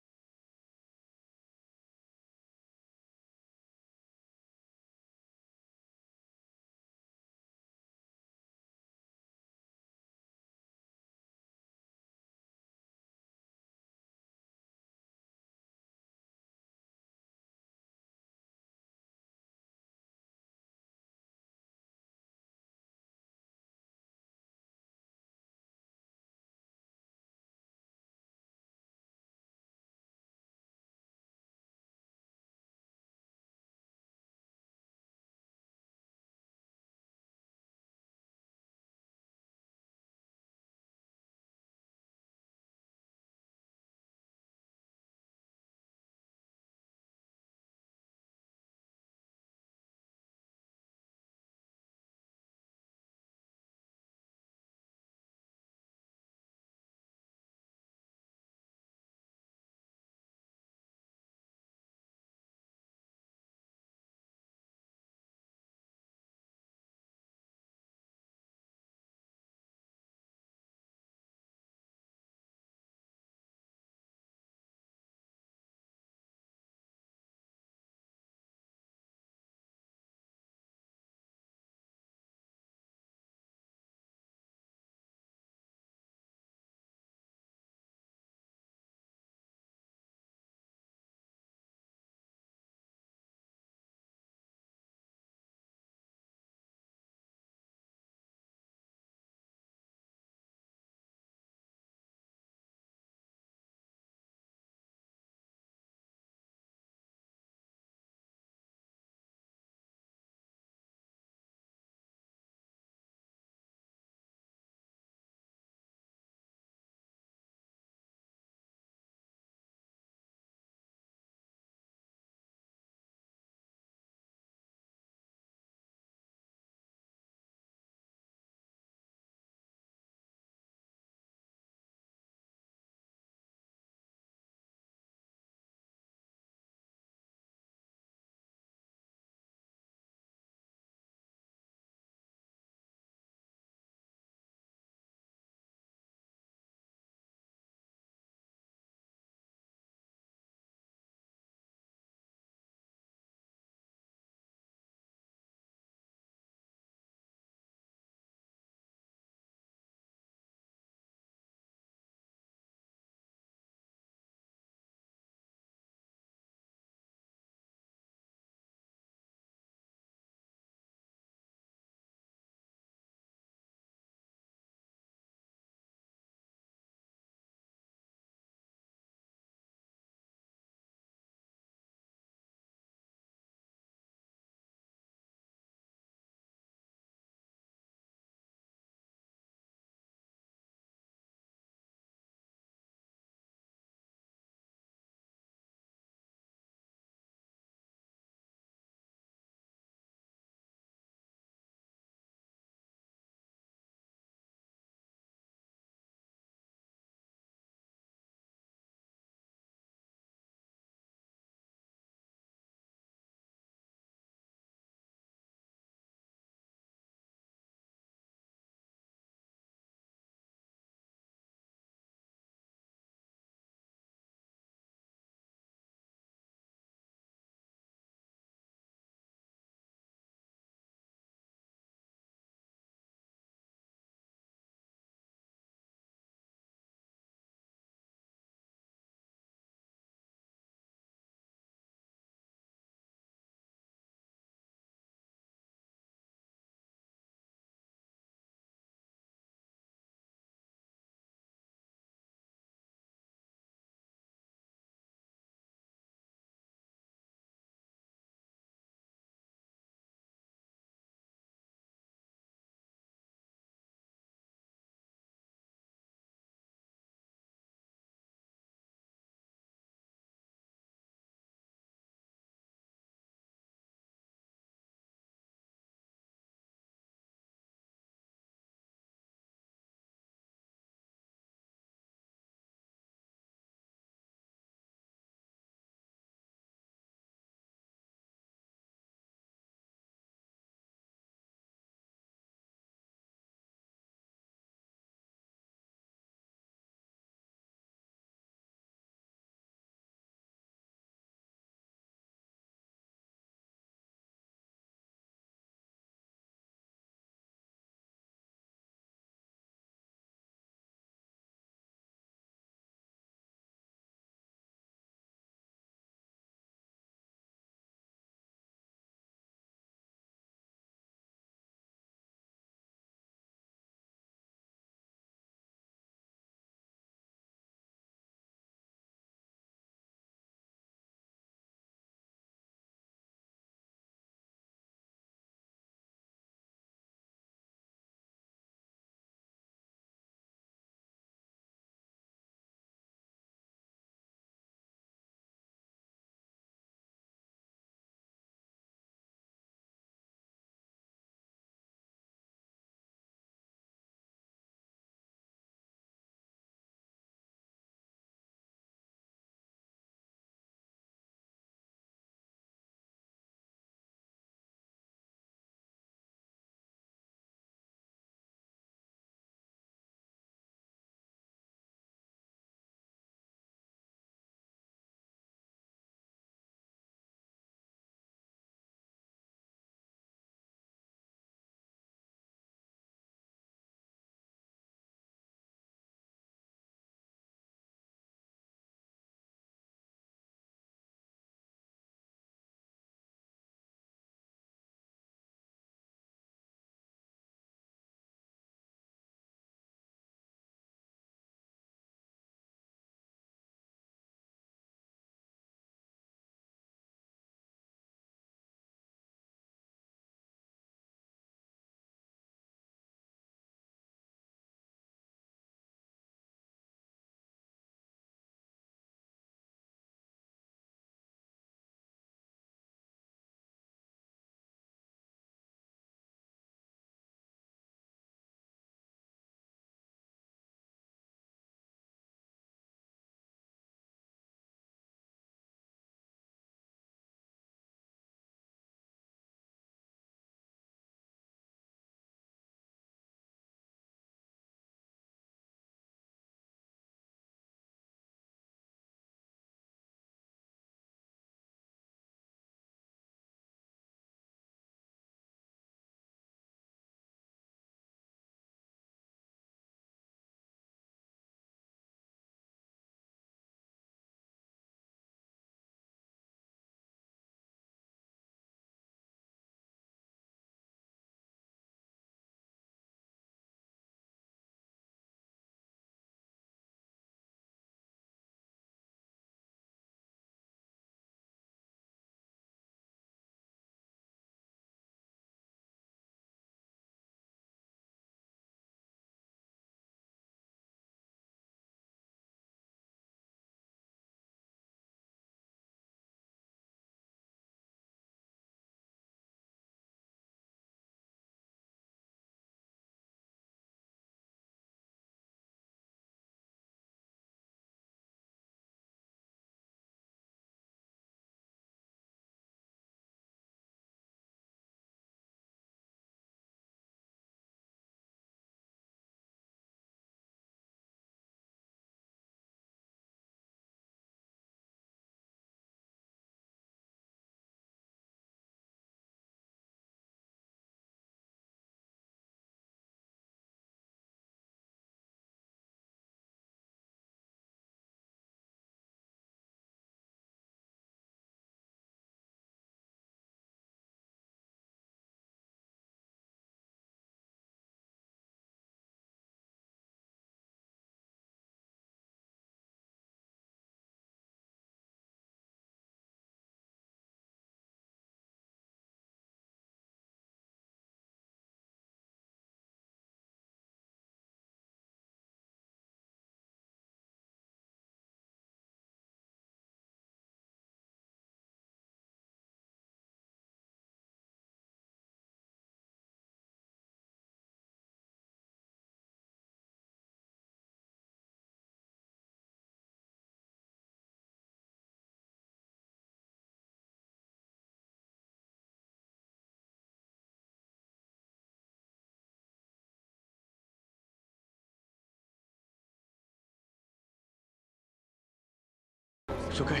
It's okay.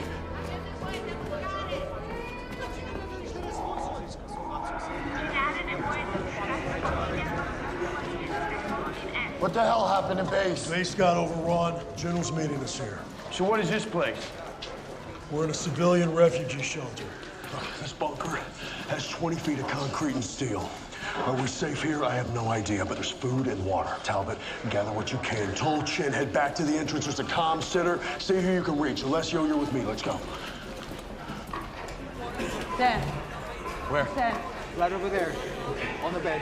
What the hell happened in base? Base got overrun. General's meeting us here. So what is this place? We're in a civilian refugee shelter. This bunker has 20 feet of concrete and steel. Are we safe here? I have no idea, but there's food and water. Talbot, gather what you can. Toll Chin, head back to the entrance. There's a comm center. See who you can reach. Alessio, you're with me. Let's go. There. Where? There. Right over there, on the bed.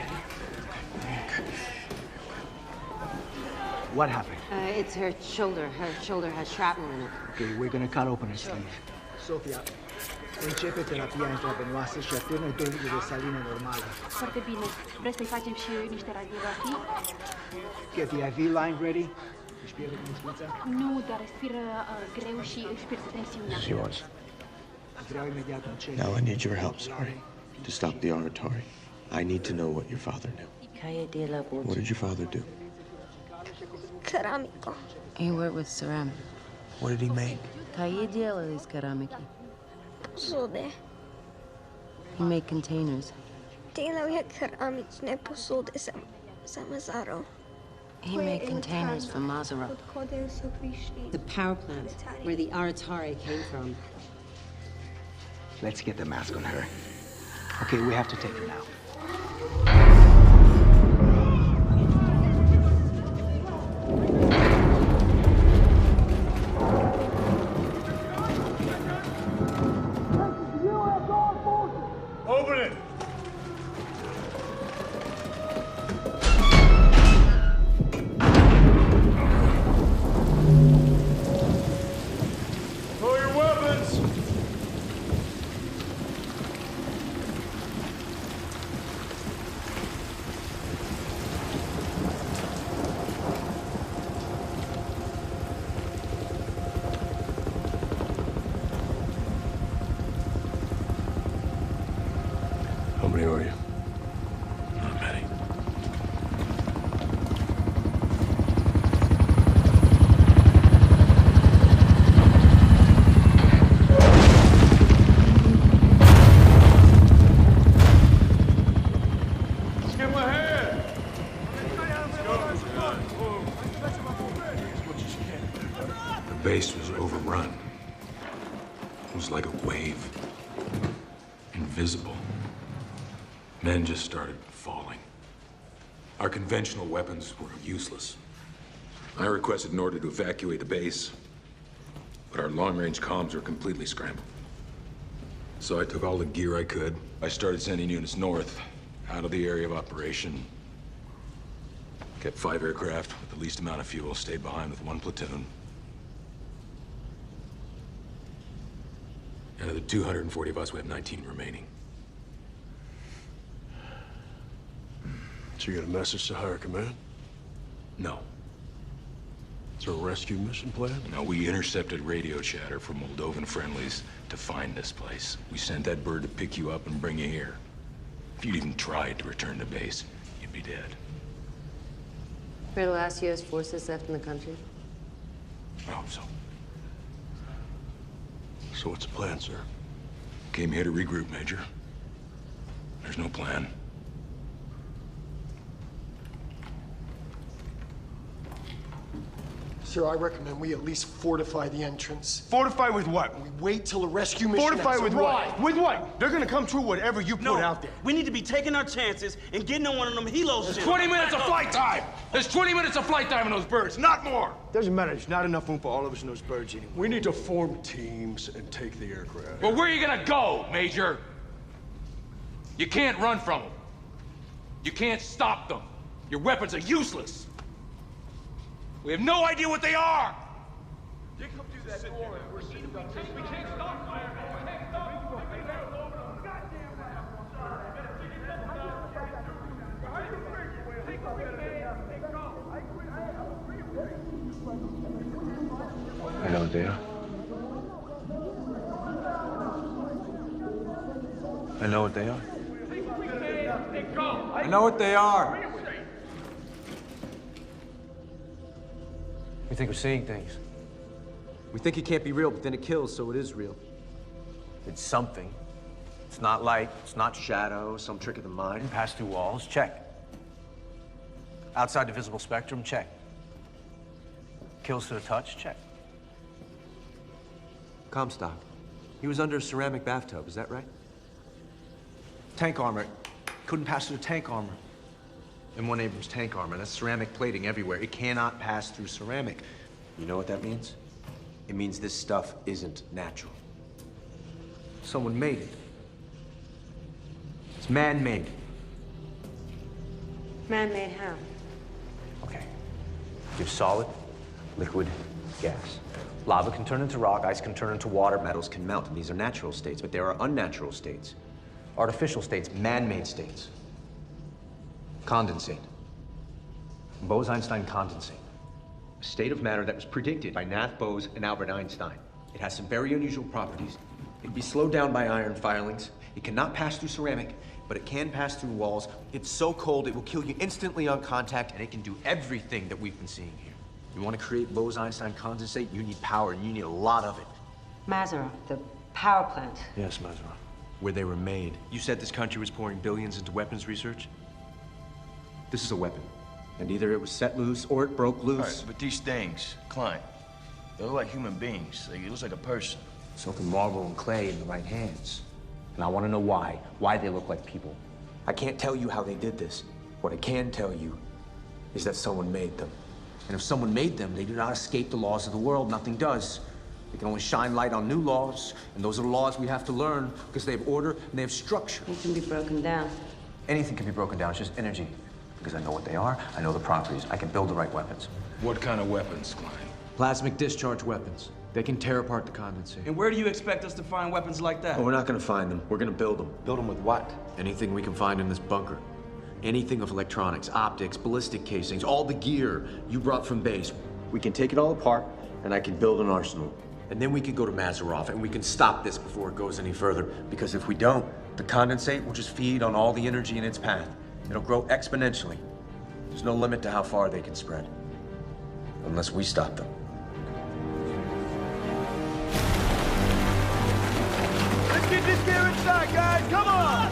What happened? It's her shoulder. Her shoulder has shrapnel in it. Okay, we're gonna cut open her sleeve. Sofia, începe terapia intravenoasă și atârnă 2 litri de salină normală. Foarte bine. Vreți să-i facem și niște radiografii? Get the IV line ready. Își pierde mușchița? Nu, dar respiră greu și își pierde tensiunea. She wants. Vreau imediat un check. Now I need your help, sorry, to stop the oratory. I need to know what your father knew. What did your father do? Ceramico. He worked with ceramic. What did he make? Какие делали из керамики? Посуды. He made containers. Делал керамичные посуды Самазаро. He made containers for Mazzaro. The power plant where the Aratari came from. Let's get the mask on her. Okay, we have to take her now. Open it! Throw your weapons! How many are you? Not many. Skip ahead! The base was overrun. It was like a wave. Invisible. Men just started falling. Our conventional weapons were useless. I requested an order to evacuate the base, but our long-range comms were completely scrambled. So I took all the gear I could. I started sending units north, out of the area of operation. Kept 5 aircraft with the least amount of fuel, stayed behind with 1 platoon. Out of the 240 of us, we have 19 remaining. So you got a message to higher command? No. Is there a rescue mission plan? No, we intercepted radio chatter from Moldovan friendlies to find this place. We sent that bird to pick you up and bring you here. If you'd even tried to return to base, you'd be dead. We're the last U.S. forces left in the country. I hope so. So what's the plan, sir? Came here to regroup, Major. There's no plan. Sir, I recommend we at least fortify the entrance. Fortify with what? We wait till a rescue mission Fortify has with arrived. what? With what? They're gonna come through whatever you put out there. We need to be taking our chances and getting on one of them helos. There's 20 minutes of flight time! There's 20 minutes of flight time in those birds, not more! Doesn't matter, there's not enough room for all of us in those birds anymore. We need to form teams and take the aircraft. Well, where are you gonna go, Major? You can't run from them. You can't stop them. Your weapons are useless. We have no idea what they are! They come through that door and we're sitting up. We can't stop them. We can't stop them. I know what they are. I know what they are. I know what they are. You think we're seeing things? We think it can't be real, but then it kills, so it is real. It's something. It's not light, it's not shadow, some trick of the mind. Pass through walls, check. Outside the visible spectrum, check. Kills to the touch, check. Comstock. He was under a ceramic bathtub, is that right? Tank armor. Couldn't pass through tank armor. M1 Abrams tank armor. That's ceramic plating everywhere. It cannot pass through ceramic. You know what that means? It means this stuff isn't natural. Someone made it. It's man-made. Man-made how? Okay. You have solid, liquid, gas. Lava can turn into rock, ice can turn into water, metals can melt, and these are natural states, but there are unnatural states. Artificial states, man-made states. Condensate. Bose-Einstein condensate. A state of matter that was predicted by Nath Bose and Albert Einstein. It has some very unusual properties. It can be slowed down by iron filings. It cannot pass through ceramic, but it can pass through walls. It's so cold, it will kill you instantly on contact, and it can do everything that we've been seeing here. You want to create Bose-Einstein condensate, you need power, and you need a lot of it. Mazarov, the power plant. Yes, Mazarov. Where they were made. You said this country was pouring billions into weapons research? This is a weapon. And either it was set loose or it broke loose. All right, but these things, Klein, they look like human beings. It looks like a person. So can marble and clay in the right hands. And I want to know why. Why they look like people. I can't tell you how they did this. What I can tell you is that someone made them. And if someone made them, they do not escape the laws of the world. Nothing does. They can only shine light on new laws. And those are the laws we have to learn because they have order and they have structure. It can be broken down. Anything can be broken down. It's just energy. Because I know what they are. I know the properties. I can build the right weapons. What kind of weapons, Klein? Plasmic discharge weapons. They can tear apart the condensate. And where do you expect us to find weapons like that? Oh, we're not going to find them. We're going to build them. Build them with what? Anything we can find in this bunker. Anything of electronics, optics, ballistic casings, all the gear you brought from base. We can take it all apart, and I can build an arsenal. And then we can go to Mazarov, and we can stop this before it goes any further. Because if we don't, the condensate will just feed on all the energy in its path. It'll grow exponentially. There's no limit to how far they can spread. Unless we stop them. Let's get this gear inside, guys! Come on!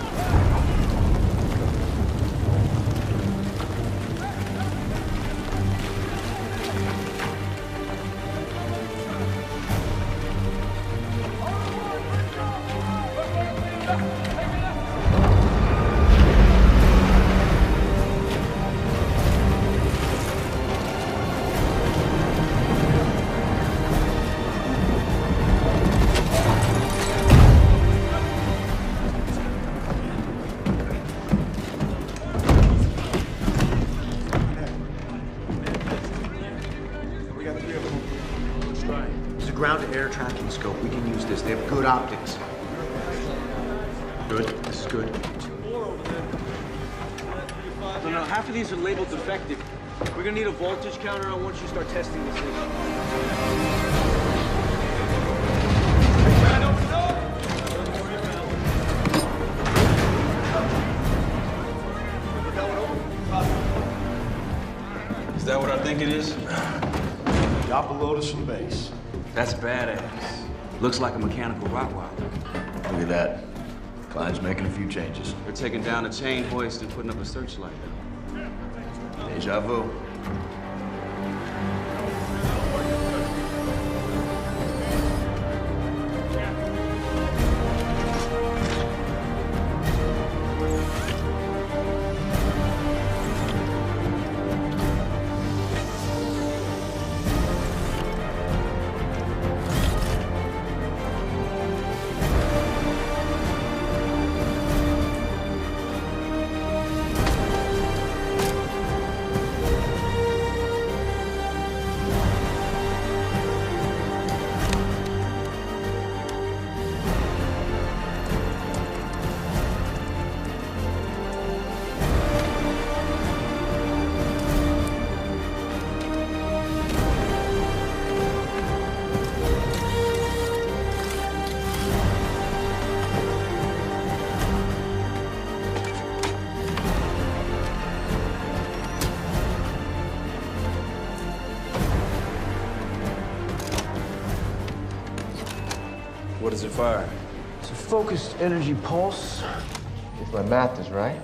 Ground-to-air tracking scope. We can use this. They have good optics. Good. This is good. No, half of these are labeled defective. We're gonna need a voltage counter once you start testing this thing. Is that what I think it is? Got below us from base. That's badass. Looks like a mechanical Rottweiler. Look at that. Klein's making a few changes. They're taking down a chain hoist and putting up a searchlight. Deja vu. What does it fire? It's a focused energy pulse. If my math is right.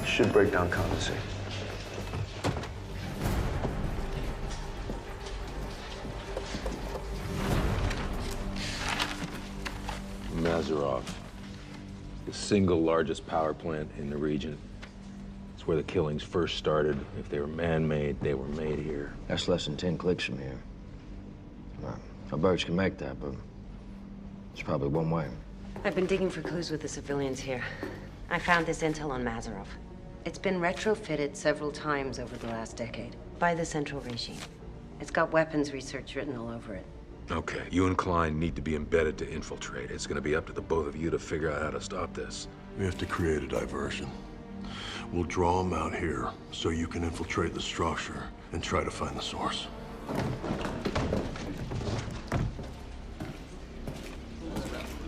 Should break down condensate. Mazarov, the single largest power plant in the region. It's where the killings first started. If they were man-made, they were made here. That's less than 10 clicks from here. Our birds can make that, but it's probably one way. I've been digging for clues with the civilians here. I found this intel on Mazarov. It's been retrofitted several times over the last decade by the Central Regime. It's got weapons research written all over it. Okay, you and Klein need to be embedded to infiltrate. It's gonna be up to the both of you to figure out how to stop this. We have to create a diversion. We'll draw them out here so you can infiltrate the structure and try to find the source.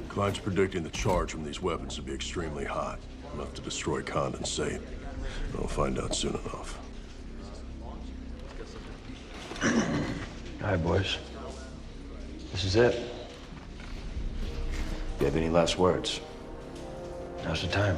Klein's predicting the charge from these weapons to be extremely hot, enough to destroy condensate. We'll find out soon enough. All right, boys. This is it. If you have any last words, now's the time.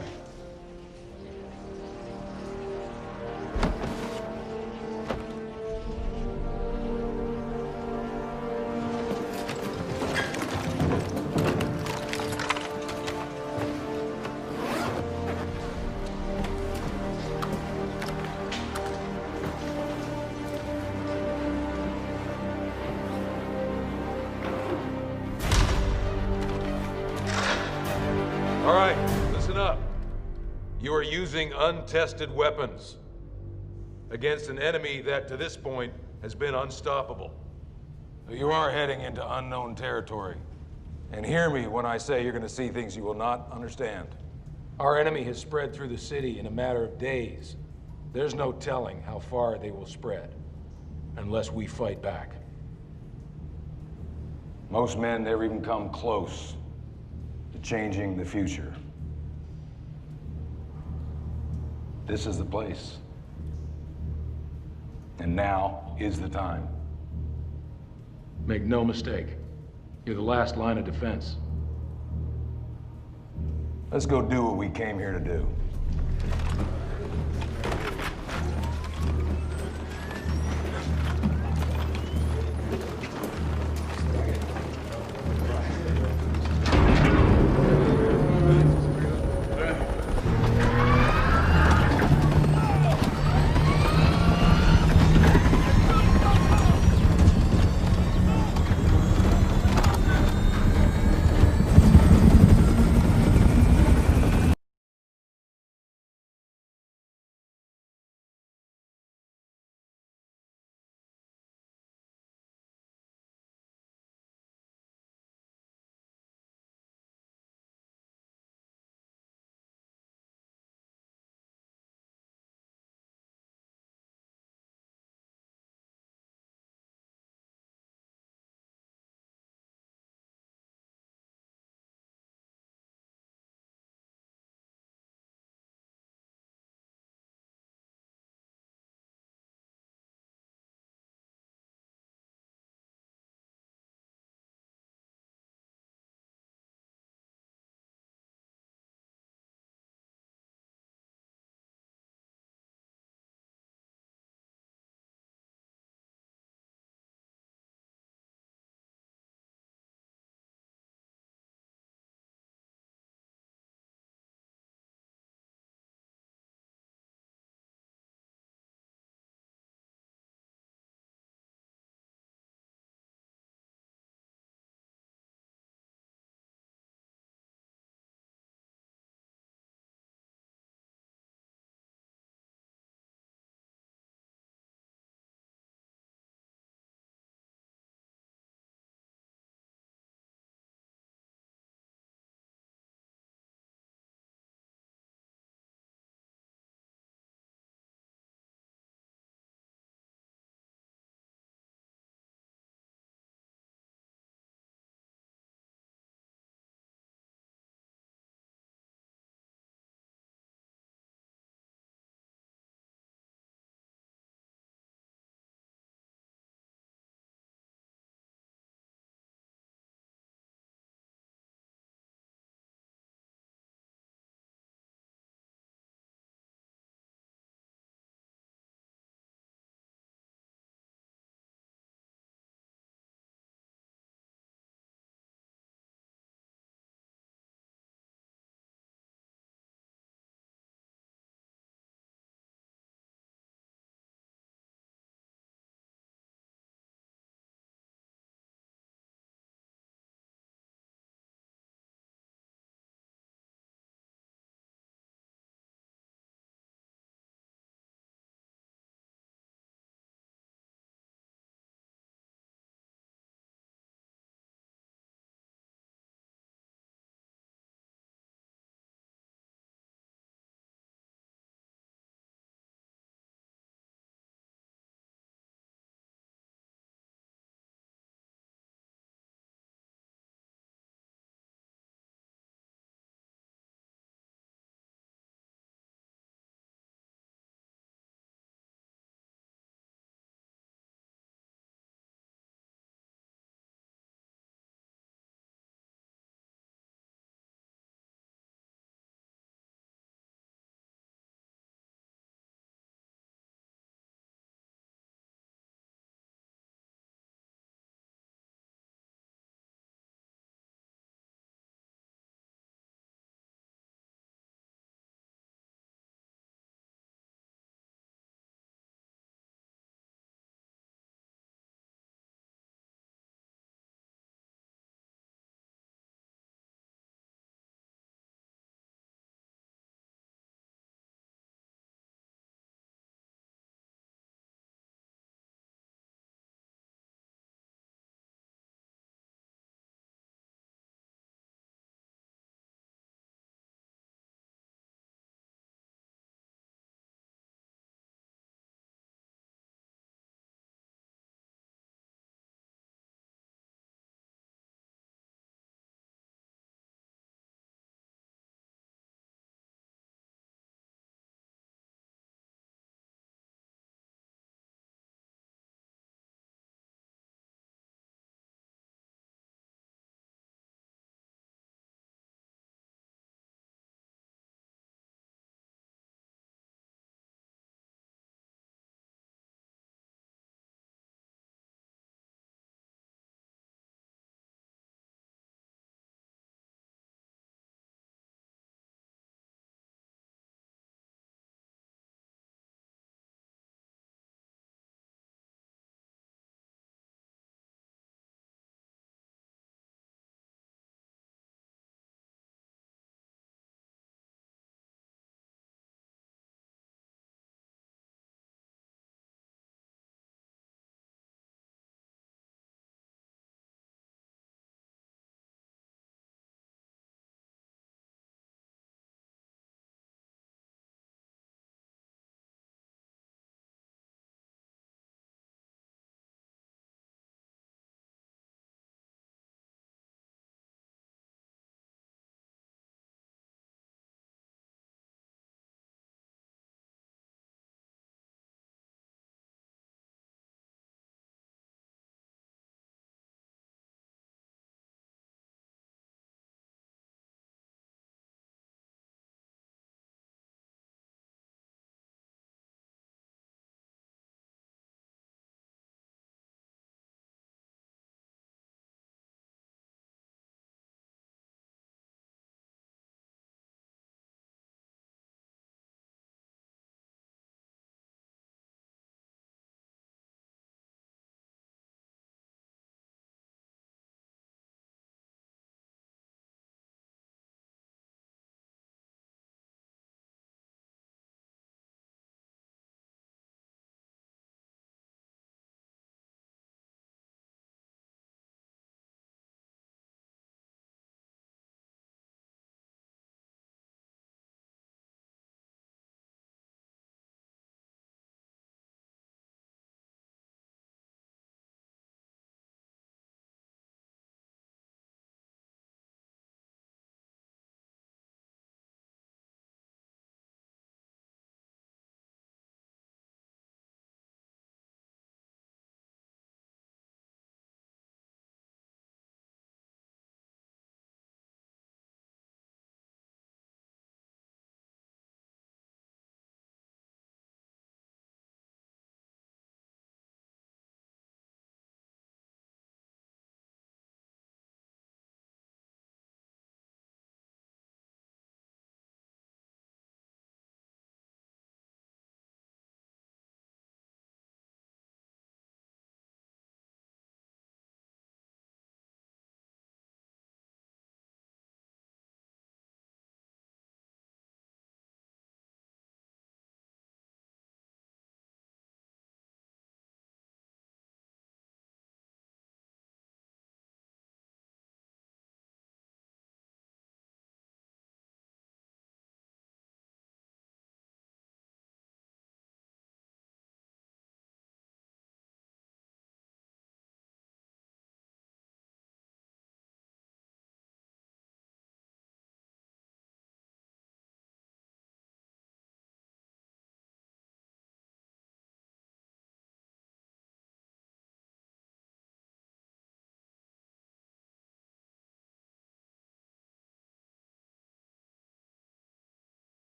All right, listen up. You are using untested weapons against an enemy that, to this point, has been unstoppable. You are heading into unknown territory. And hear me when I say you're going to see things you will not understand. Our enemy has spread through the city in a matter of days. There's no telling how far they will spread unless we fight back. Most men never even come close to changing the future. This is the place. And now is the time. Make no mistake, you're the last line of defense. Let's go do what we came here to do.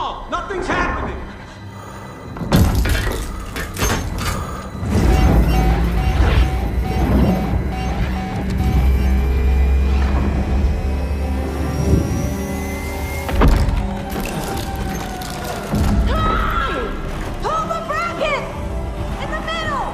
calm. Nothing's happening. Hold the bracket! In the middle!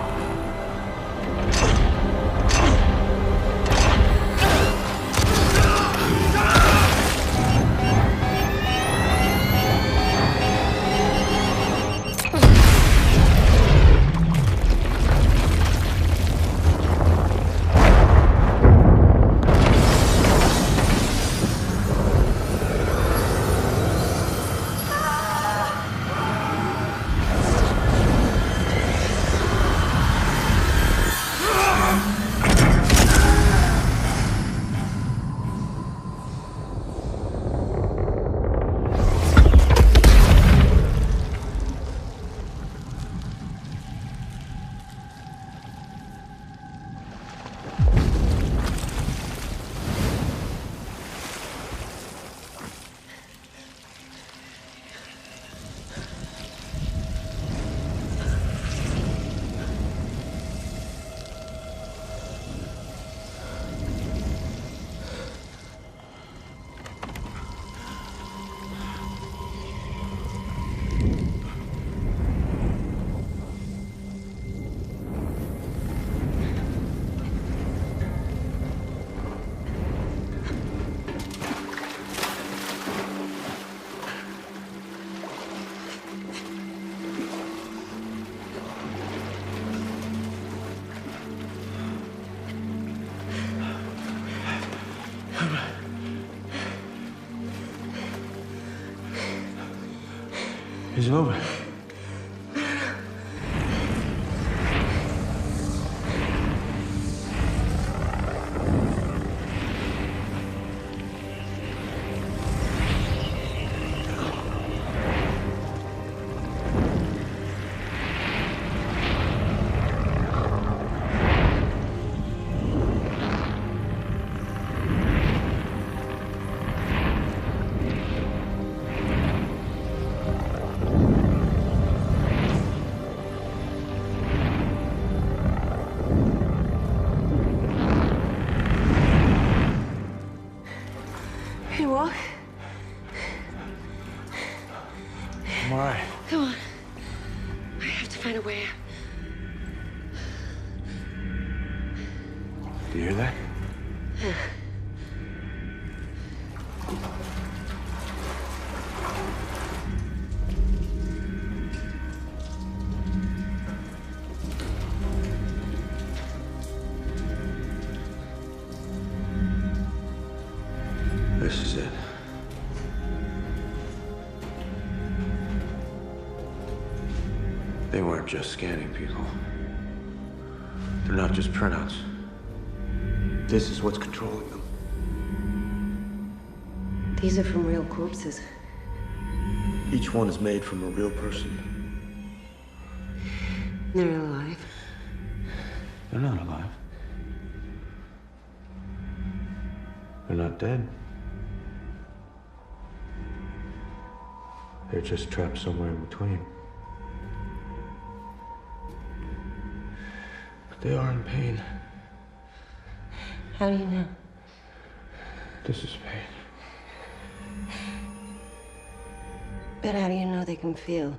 It's over. Can you walk? I'm all right. Come on. I have to find a way out. Do you hear that? This is it. They weren't just scanning people. They're not just printouts. This is what's controlling them. These are from real corpses. Each one is made from a real person. They're alive. They're not alive. They're not dead. They're just trapped somewhere in between. But they are in pain. How do you know? This is pain. But how do you know they can feel?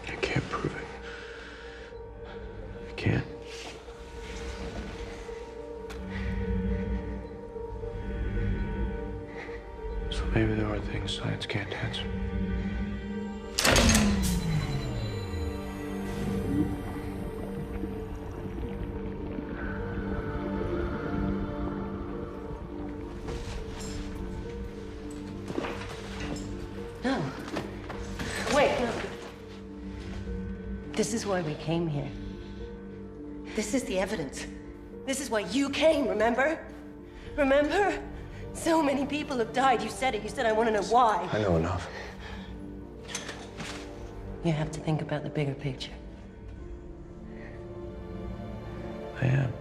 I can't prove it. I can't. So maybe there are things science can't answer. No. Wait, no. This is why we came here. This is the evidence. This is why you came, remember? Remember? So many people have died. You said it. You said, I want to know why. I know enough. You have to think about the bigger picture. I am.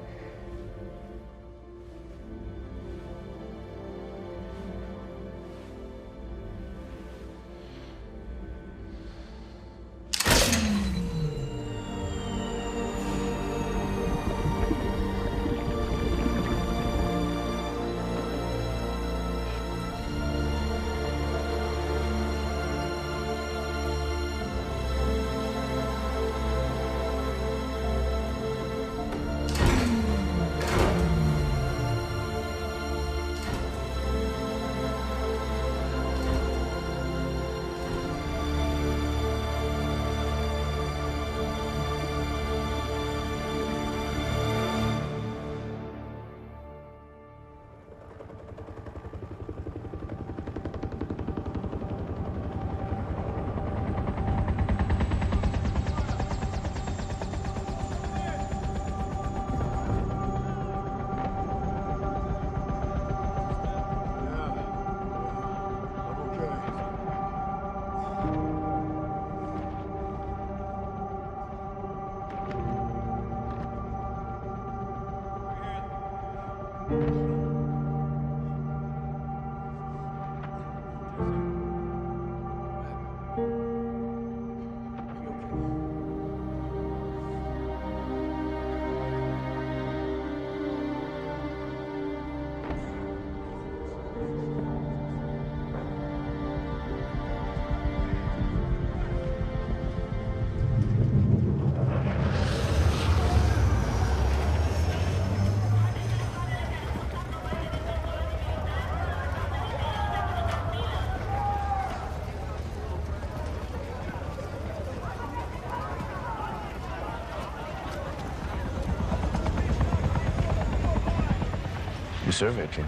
survey teams?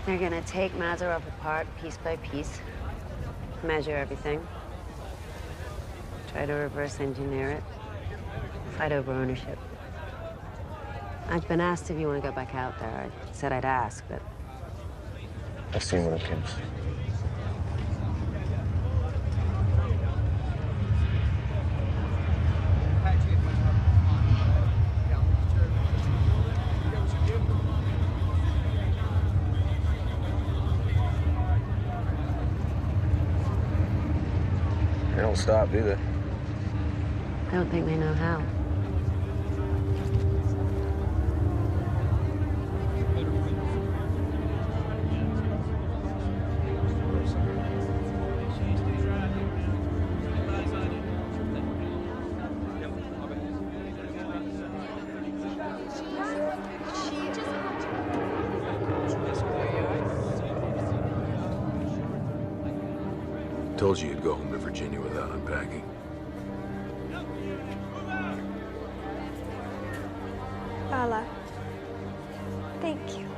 They're gonna take Mazarov apart piece by piece, measure everything, try to reverse engineer it, fight over ownership. I've been asked if you want to go back out there. I said I'd ask, but... I've seen what it comes. They don't stop, do they? I don't think they know how. Told you you'd go home to Virginia without unpacking. Bala, thank you.